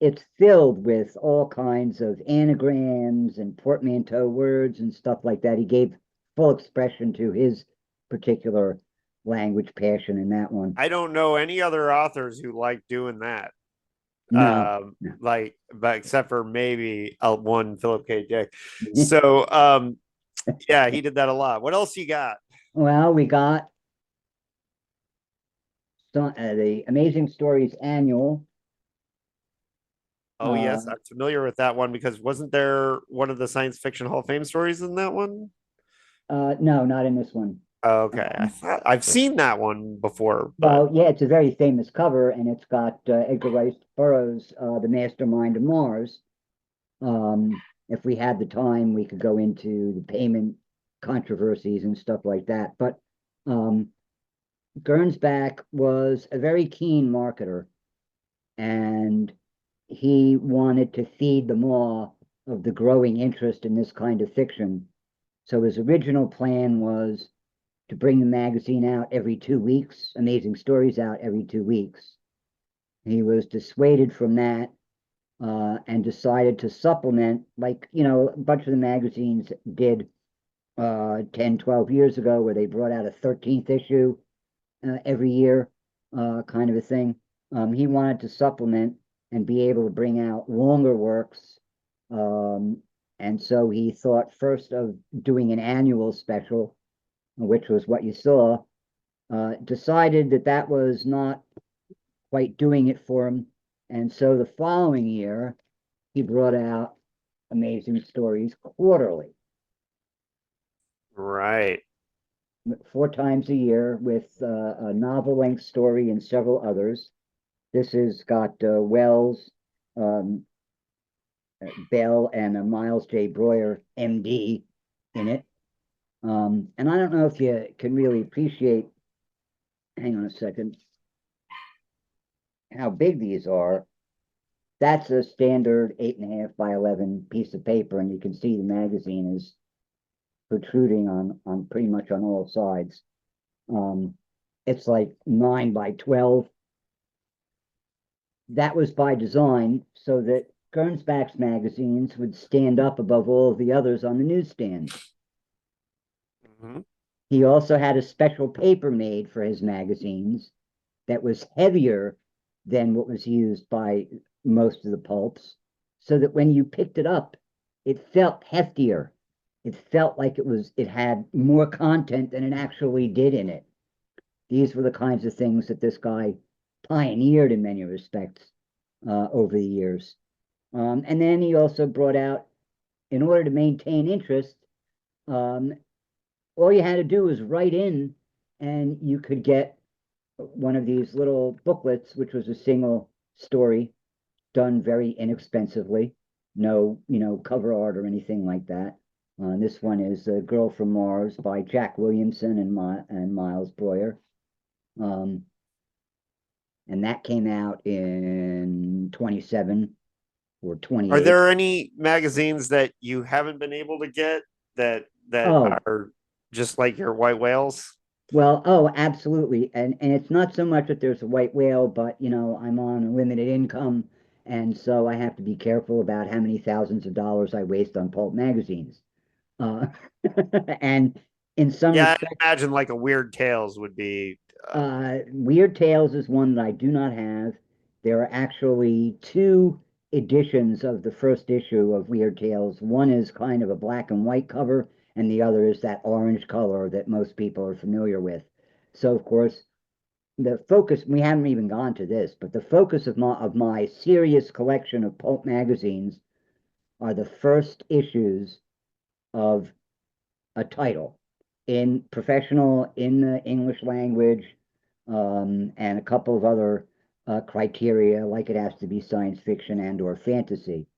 it's filled with all kinds of anagrams and portmanteau words and stuff like that. He gave full expression to his particular language passion in that one. I don't know any other authors who like doing that. No, no. Like, but except for maybe one Philip K. Dick. So, yeah, he did that a lot. What else you got? Well, we got the Amazing Stories Annual. Oh, yes, I'm familiar with that one because wasn't there one of the science fiction Hall of Fame stories in that one? No, not in this one. Okay, I Um, thought I've seen that one before, but well, yeah, it's a very famous cover, and it's got Edgar Rice Burroughs, the Mastermind of Mars. If we had the time, we could go into the payment controversies and stuff like that. But um, Gernsback was a very keen marketer, and he wanted to feed the maw of the growing interest in this kind of fiction. So his original plan was to bring the magazine out every 2 weeks, Amazing Stories out every 2 weeks. He was dissuaded from that and decided to supplement, like, you know, a bunch of the magazines did 10, 12 years ago, where they brought out a 13th issue every year, kind of a thing. He wanted to supplement and be able to bring out longer works. And so he thought first of doing an annual special, which was what you saw, decided that that was not quite doing it for him. And so the following year, he brought out Amazing Stories quarterly. Right. 4 times a year with a novel-length story and several others. This has got Wells, Bell, and Miles J. Breuer, MD, in it. And I don't know if you can really appreciate, hang on a second, how big these are. That's a standard 8.5 by 11 piece of paper, and you can see the magazine is protruding on pretty much on all sides. It's like 9 by 12. That was by design so that Gernsback's magazines would stand up above all of the others on the newsstand. Mhm. He also had a special paper made for his magazines that was heavier than what was used by most of the pulps, so that when you picked it up, it felt heftier. It felt like it had more content than it actually did in it. These were the kinds of things that this guy pioneered in many respects over the years. And then he also brought out, in order to maintain interest, all you had to do was write in and you could get one of these little booklets, which was a single story done very inexpensively. No, cover art or anything like that. This one is A Girl from Mars by Jack Williamson and Miles Breuer. And that came out in 27 or 28. Are there any magazines that you haven't been able to get that are just like your white whales? Well, absolutely. And it's not so much that there's a white whale, but I'm on a limited income, and so I have to be careful about how many thousands of dollars I waste on pulp magazines. Uh, and in some Yeah, respects, I imagine like a Weird Tales would be. Weird Tales is one that I do not have. There are actually 2 editions of the first issue of Weird Tales. One is kind of a black and white cover, and the other is that orange color that most people are familiar with. So, of course, the focus, we haven't even gone to this, but the focus of my serious collection of pulp magazines are the first issues of a title in professional, in the English language, and a couple of other criteria, like it has to be science fiction and or fantasy.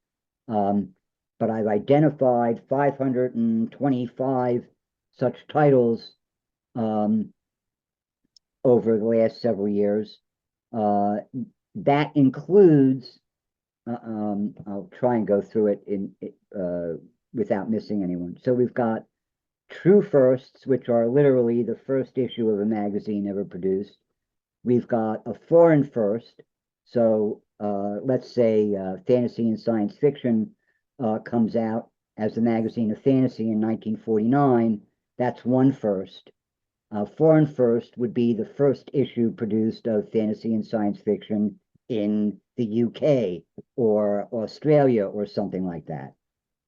But I've identified 525 such titles over the last several years. That includes, I'll try and go through it without missing anyone. So we've got true firsts, which are literally the first issue of a magazine ever produced. We've got a foreign first. So let's say Fantasy and Science Fiction comes out as a magazine of fantasy in 1949. That's one first. Foreign first would be the first issue produced of Fantasy and Science Fiction in the UK or Australia or something like that.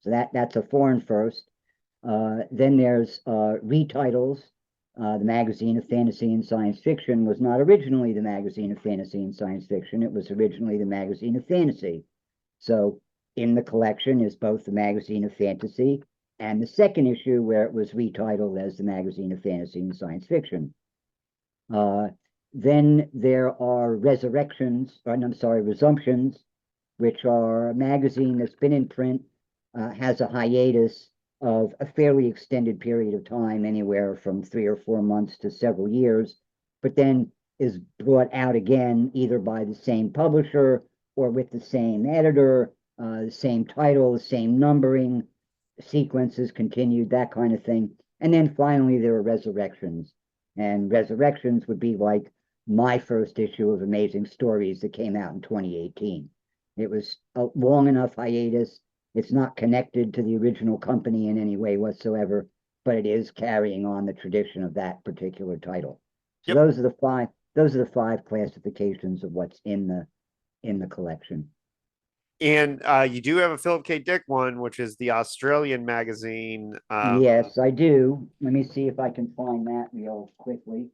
So that's a foreign first. Then there's retitles. The magazine of fantasy and science fiction was not originally the magazine of fantasy and science fiction. It was originally the magazine of fantasy. So in the collection is both the magazine of fantasy and the second issue where it was retitled as the magazine of fantasy and science fiction. Then there are resumptions, which are a magazine that's been in print, has a hiatus of a fairly extended period of time, anywhere from 3 or 4 months to several years, but then is brought out again either by the same publisher or with the same editor, the same title, the same numbering, sequences continued, that kind of thing. And then finally, there are resurrections. And resurrections would be like my first issue of Amazing Stories that came out in 2018. It was a long enough hiatus. It's not connected to the original company in any way whatsoever. but it is carrying on the tradition of that particular title. So Yep. those are the five classifications of what's in the collection. And you do have a Philip K. Dick one, which is the Australian magazine. Yes, I do. Let me see if I can find that real quickly.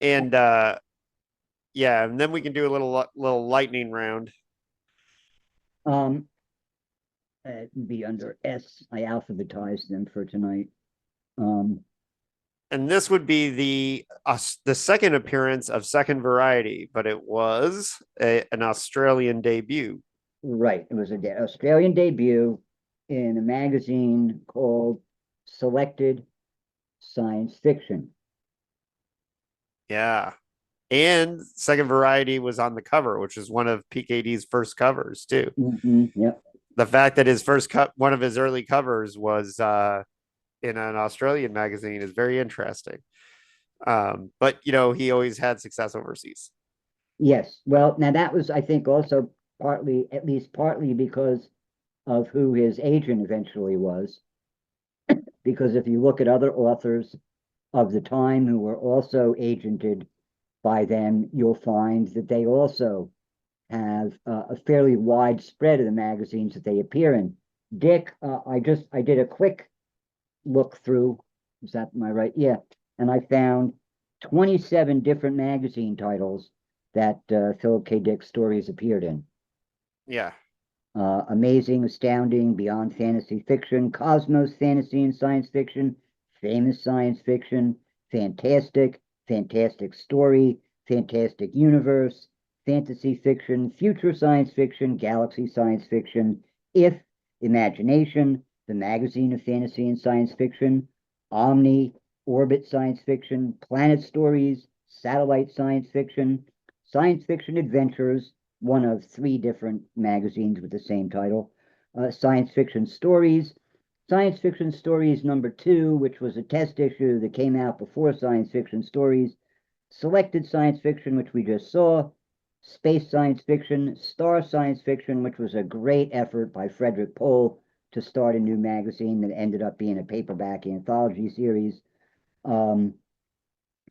And yeah, and then we can do a little lightning round. It would be under S. I alphabetized them for tonight. And this would be the second appearance of Second Variety, but it was an Australian debut. Right. It was an Australian debut in a magazine called Selected Science Fiction. Yeah. And Second Variety was on the cover, which is one of PKD's first covers, too. Yep. The fact that his first one of his early covers was in an Australian magazine is very interesting. But he always had success overseas. Yes. Well, now that was, I think, also partly, at least partly, because of who his agent eventually was. Because if you look at other authors of the time who were also agented by them, you'll find that they also have a fairly wide spread of the magazines that they appear in. Dick, I did a quick look through. Is that, am I right? Yeah. And I found 27 different magazine titles that Philip K. Dick stories appeared in. Yeah. Amazing, Astounding, Beyond Fantasy Fiction, Cosmos Fantasy and Science Fiction, Famous Science Fiction, Fantastic, Fantastic Story, Fantastic Universe, Fantasy Fiction, Future Science Fiction, Galaxy Science Fiction, If, Imagination, the Magazine of Fantasy and Science Fiction, Omni, Orbit Science Fiction, Planet Stories, Satellite Science Fiction, Science Fiction Adventures, one of 3 different magazines with the same title, Science Fiction Stories number 2, which was a test issue that came out before Science Fiction Stories, Selected Science Fiction, which we just saw, Space Science Fiction, Star Science Fiction, which was a great effort by Frederick Pohl to start a new magazine that ended up being a paperback anthology series,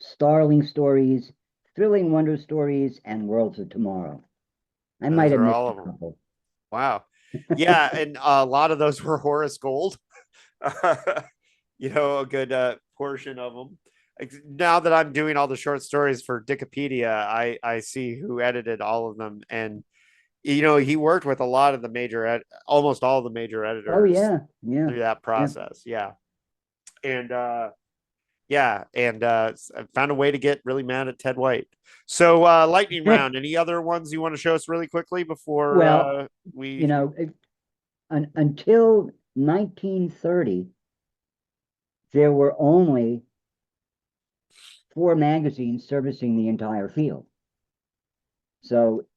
Starling Stories, Thrilling Wonder Stories, and Worlds of Tomorrow. I might have missed all a of them. couple. Wow. Yeah, and a lot of those were Horace Gold. A good portion of them. Now that I'm doing all the short stories for Dickopedia, I see who edited all of them, and he worked with a lot of the almost all the major editors. Oh yeah, yeah. Through that process, yeah. And I found a way to get really mad at Ted White. So lightning round. Any other ones you want to show us really quickly before we? Until 1930, there were only 4 magazines servicing the entire field. So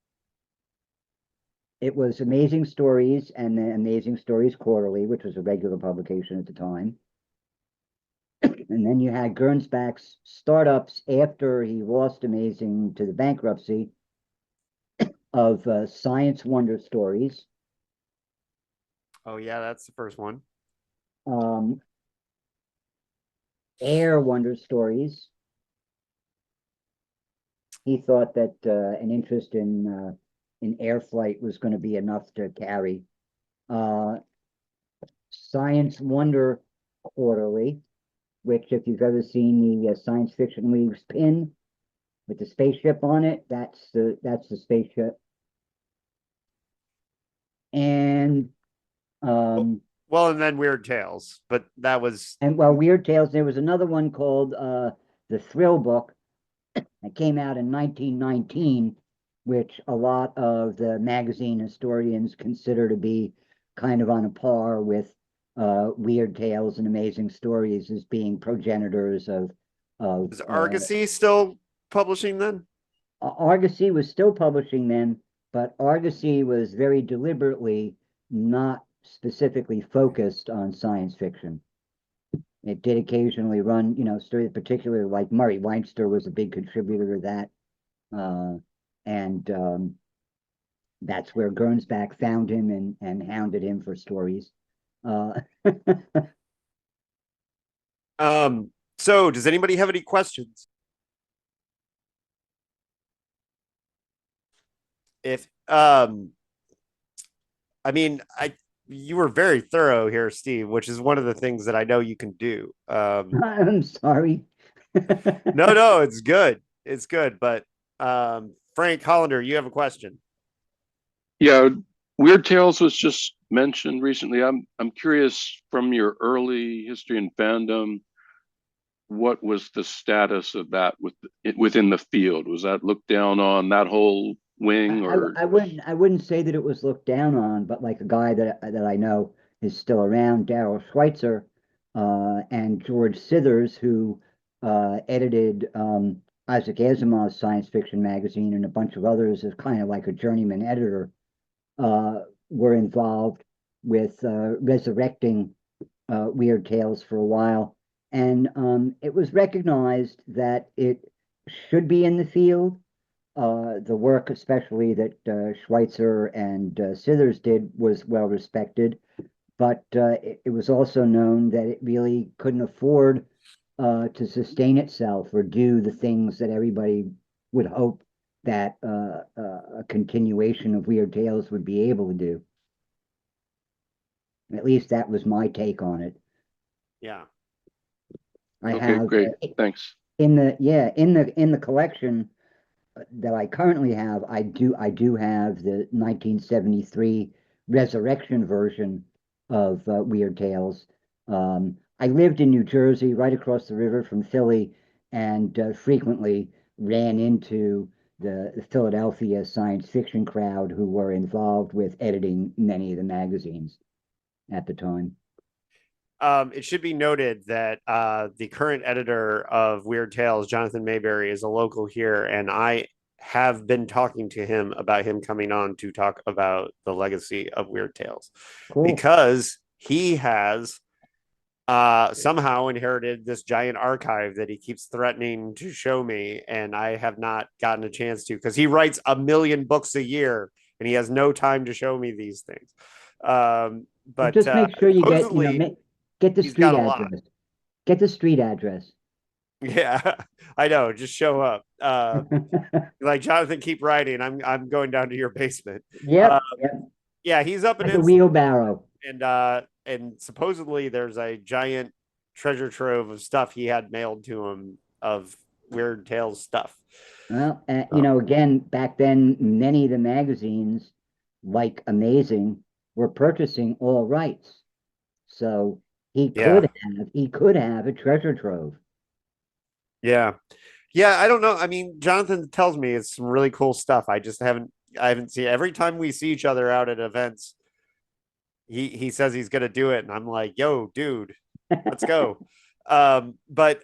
it was Amazing Stories and the Amazing Stories Quarterly, which was a regular publication at the time. And then you had Gernsback's startups after he lost Amazing to the bankruptcy of Science Wonder Stories. Oh yeah, that's the first one. Air Wonder Stories. He thought that an interest in air flight was going to be enough to carry. Science Wonder Quarterly, which if you've ever seen the Science Fiction League's pin with the spaceship on it, that's the spaceship. And well, and then Weird Tales, but that was Weird Tales. There was another one called the Thrill Book that came out in 1919, which a lot of the magazine historians consider to be kind of on a par with Weird Tales and Amazing Stories as being progenitors of. Is Argosy still publishing then? Argosy was still publishing then, but Argosy was very deliberately not specifically focused on science fiction. It did occasionally run, stories, particularly like Murray Weinster was a big contributor to that. And that's where Gernsback found him and hounded him for stories. So does anybody have any questions? If I mean, you were very thorough here, Steve, which is one of the things that I know you can do. I'm sorry. No, it's good. It's good. But Frank Hollander, you have a question. Yeah, Weird Tales was just mentioned recently. I'm curious from your early history and fandom, what was the status of that within the field? Was that looked down on that whole wing, or I wouldn't say that it was looked down on, but like a guy that I know is still around, Daryl Schweitzer, and George Sithers, who edited Isaac Asimov's science fiction magazine and a bunch of others as kind of like a journeyman editor, were involved with resurrecting Weird Tales for a while. And it was recognized that it should be in the field. The work, especially that Schweitzer and Sithers did, was well respected, but it was also known that it really couldn't afford to sustain itself or do the things that everybody would hope that a continuation of Weird Tales would be able to do. At least that was my take on it. Yeah. I okay, have great, thanks. in the collection that I currently have, I do have the 1973 resurrection version of Weird Tales. I lived in New Jersey, right across the river from Philly, and frequently ran into the Philadelphia science fiction crowd who were involved with editing many of the magazines at the time. It should be noted that the current editor of Weird Tales, Jonathan Mayberry, is a local here, and I have been talking to him about him coming on to talk about the legacy of Weird Tales, Cool. because he has somehow inherited this giant archive that he keeps threatening to show me, and I have not gotten a chance to, because he writes 1 million books a year and he has no time to show me these things. But just make sure you supposedly get the he's street got a lot. address. Get the street address. Yeah, I know. Just show up. Like Jonathan, keep writing. I'm going down to your basement. Yep. Yeah, he's up Like in a wheelbarrow. and supposedly there's a giant treasure trove of stuff he had mailed to him of Weird Tales stuff. Well, again, back then, many of the magazines, like Amazing, were purchasing all rights. So he Yeah. could have a treasure trove. Yeah. I don't know. I mean, Jonathan tells me it's some really cool stuff. I haven't seen. Every time we see each other out at events, he says he's gonna do it, and I'm like, yo, dude, let's go. But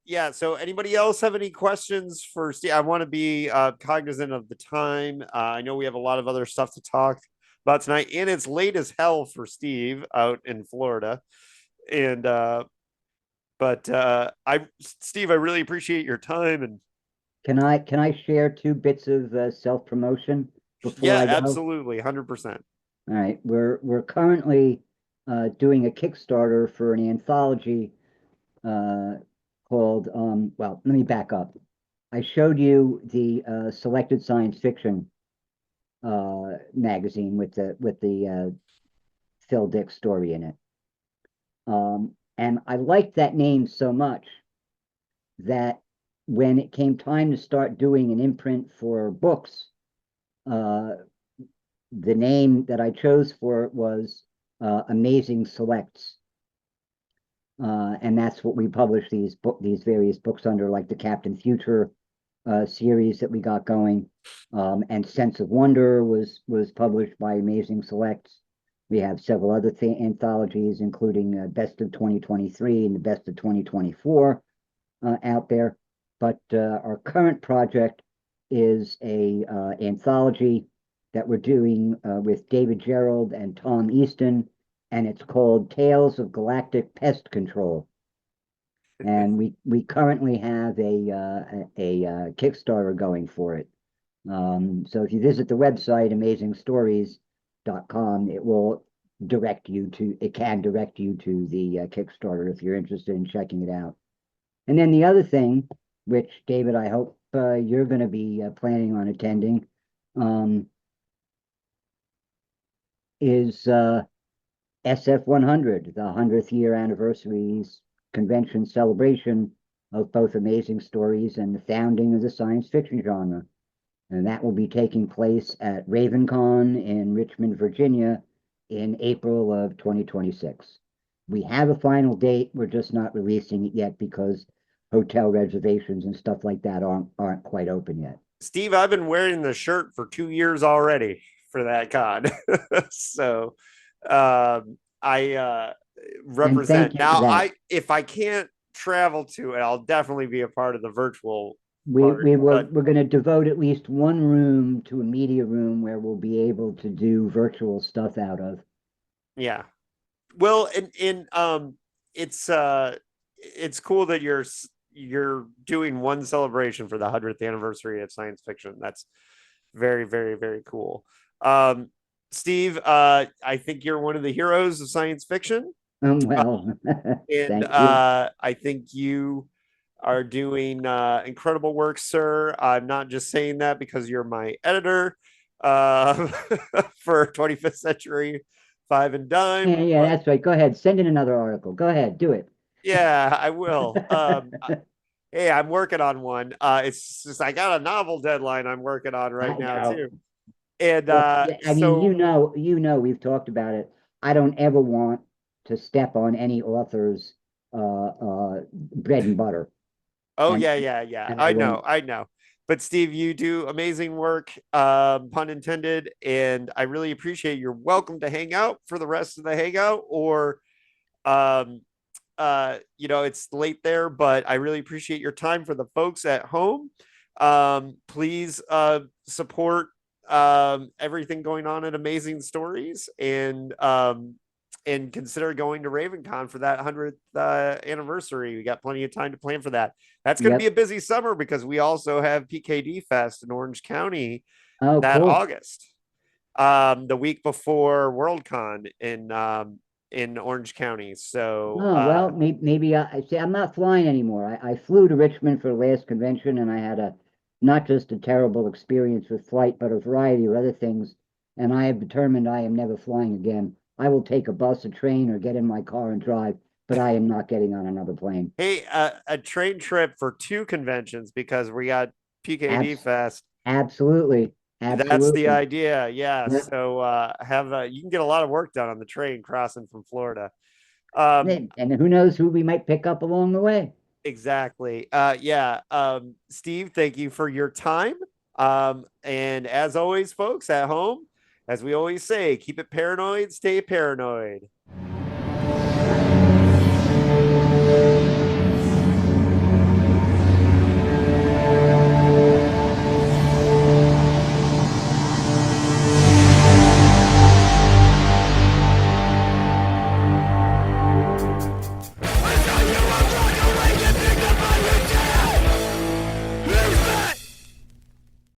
yeah, so anybody else have any questions for Steve? I want to be cognizant of the time. I know we have a lot of other stuff to talk about tonight, and it's late as hell for Steve out in Florida. And but Steve, I really appreciate your time. And Can I share 2 bits of self promotion before yeah, I go? absolutely, 100%. All right, we're currently doing a Kickstarter for an anthology called well, let me back up. I showed you the selected science fiction magazine with the Phil Dick story in it. And I liked that name so much that when it came time to start doing an imprint for books, the name that I chose for it was Amazing Selects. And that's what we publish these various books under, like the Captain Future series that we got going. And Sense of Wonder was published by Amazing Selects. We have several other anthologies, including Best of 2023 and the Best of 2024 out there. But our current project is a anthology that we're doing with David Gerald and Tom Easton, and it's called Tales of Galactic Pest Control. And we currently have a Kickstarter going for it. So if you visit the website amazingstories.com, it will it can direct you to the Kickstarter if you're interested in checking it out. And then the other thing, which David, I hope you're going to be planning on attending, is SF100, the 100th year anniversary convention celebration of both Amazing Stories and the founding of the science fiction genre. And that will be taking place at RavenCon in Richmond, Virginia in April of 2026. We have a final date. We're just not releasing it yet because hotel reservations and stuff like that aren't quite open yet. Steve, I've been wearing the shirt for 2 years already for that con. So I represent. Now, if I can't travel to it, I'll definitely be a part of the virtual. We're going to devote at least one room to a media room where we'll be able to do virtual stuff out of. Yeah. Well, it's cool that you're doing one celebration for the 100th anniversary of science fiction. That's very, very, very cool. Steve, I think you're one of the heroes of science fiction. Well, and I think you are doing incredible work, sir. I'm not just saying that because you're my editor for 25th Century Five and Dime. Yeah, that's right. Go ahead. Send in another article. Go ahead. Do it. Yeah, I will. Hey, I'm working on one. It's just I got a novel deadline I'm working on right now too. And I mean, you know, we've talked about it. I don't ever want to step on any author's bread and butter. Oh, yeah. I know. But Steve, you do amazing work, pun intended, and I really appreciate. You're welcome to hang out for the rest of the hangout, or it's late there, but I really appreciate your time. For the folks at home, please support everything going on at Amazing Stories, and consider going to RavenCon for that 100th anniversary. We got plenty of time to plan for that. That's going to be a busy summer because we also have PKD Fest in Orange County August, the week before WorldCon in Orange County. So, maybe I'm not flying anymore. I flew to Richmond for the last convention, and I had not just a terrible experience with flight, but a variety of other things. And I have determined I am never flying again. I will take a bus, a train, or get in my car and drive, but I am not getting on another plane. Hey, a train trip for 2 conventions because we got PKD Fest. Absolutely. That's the idea. Yeah. So you can get a lot of work done on the train crossing from Florida. And who knows who we might pick up along the way. Exactly. Steve, thank you for your time. And as always, folks at home, as we always say, keep it paranoid, stay paranoid.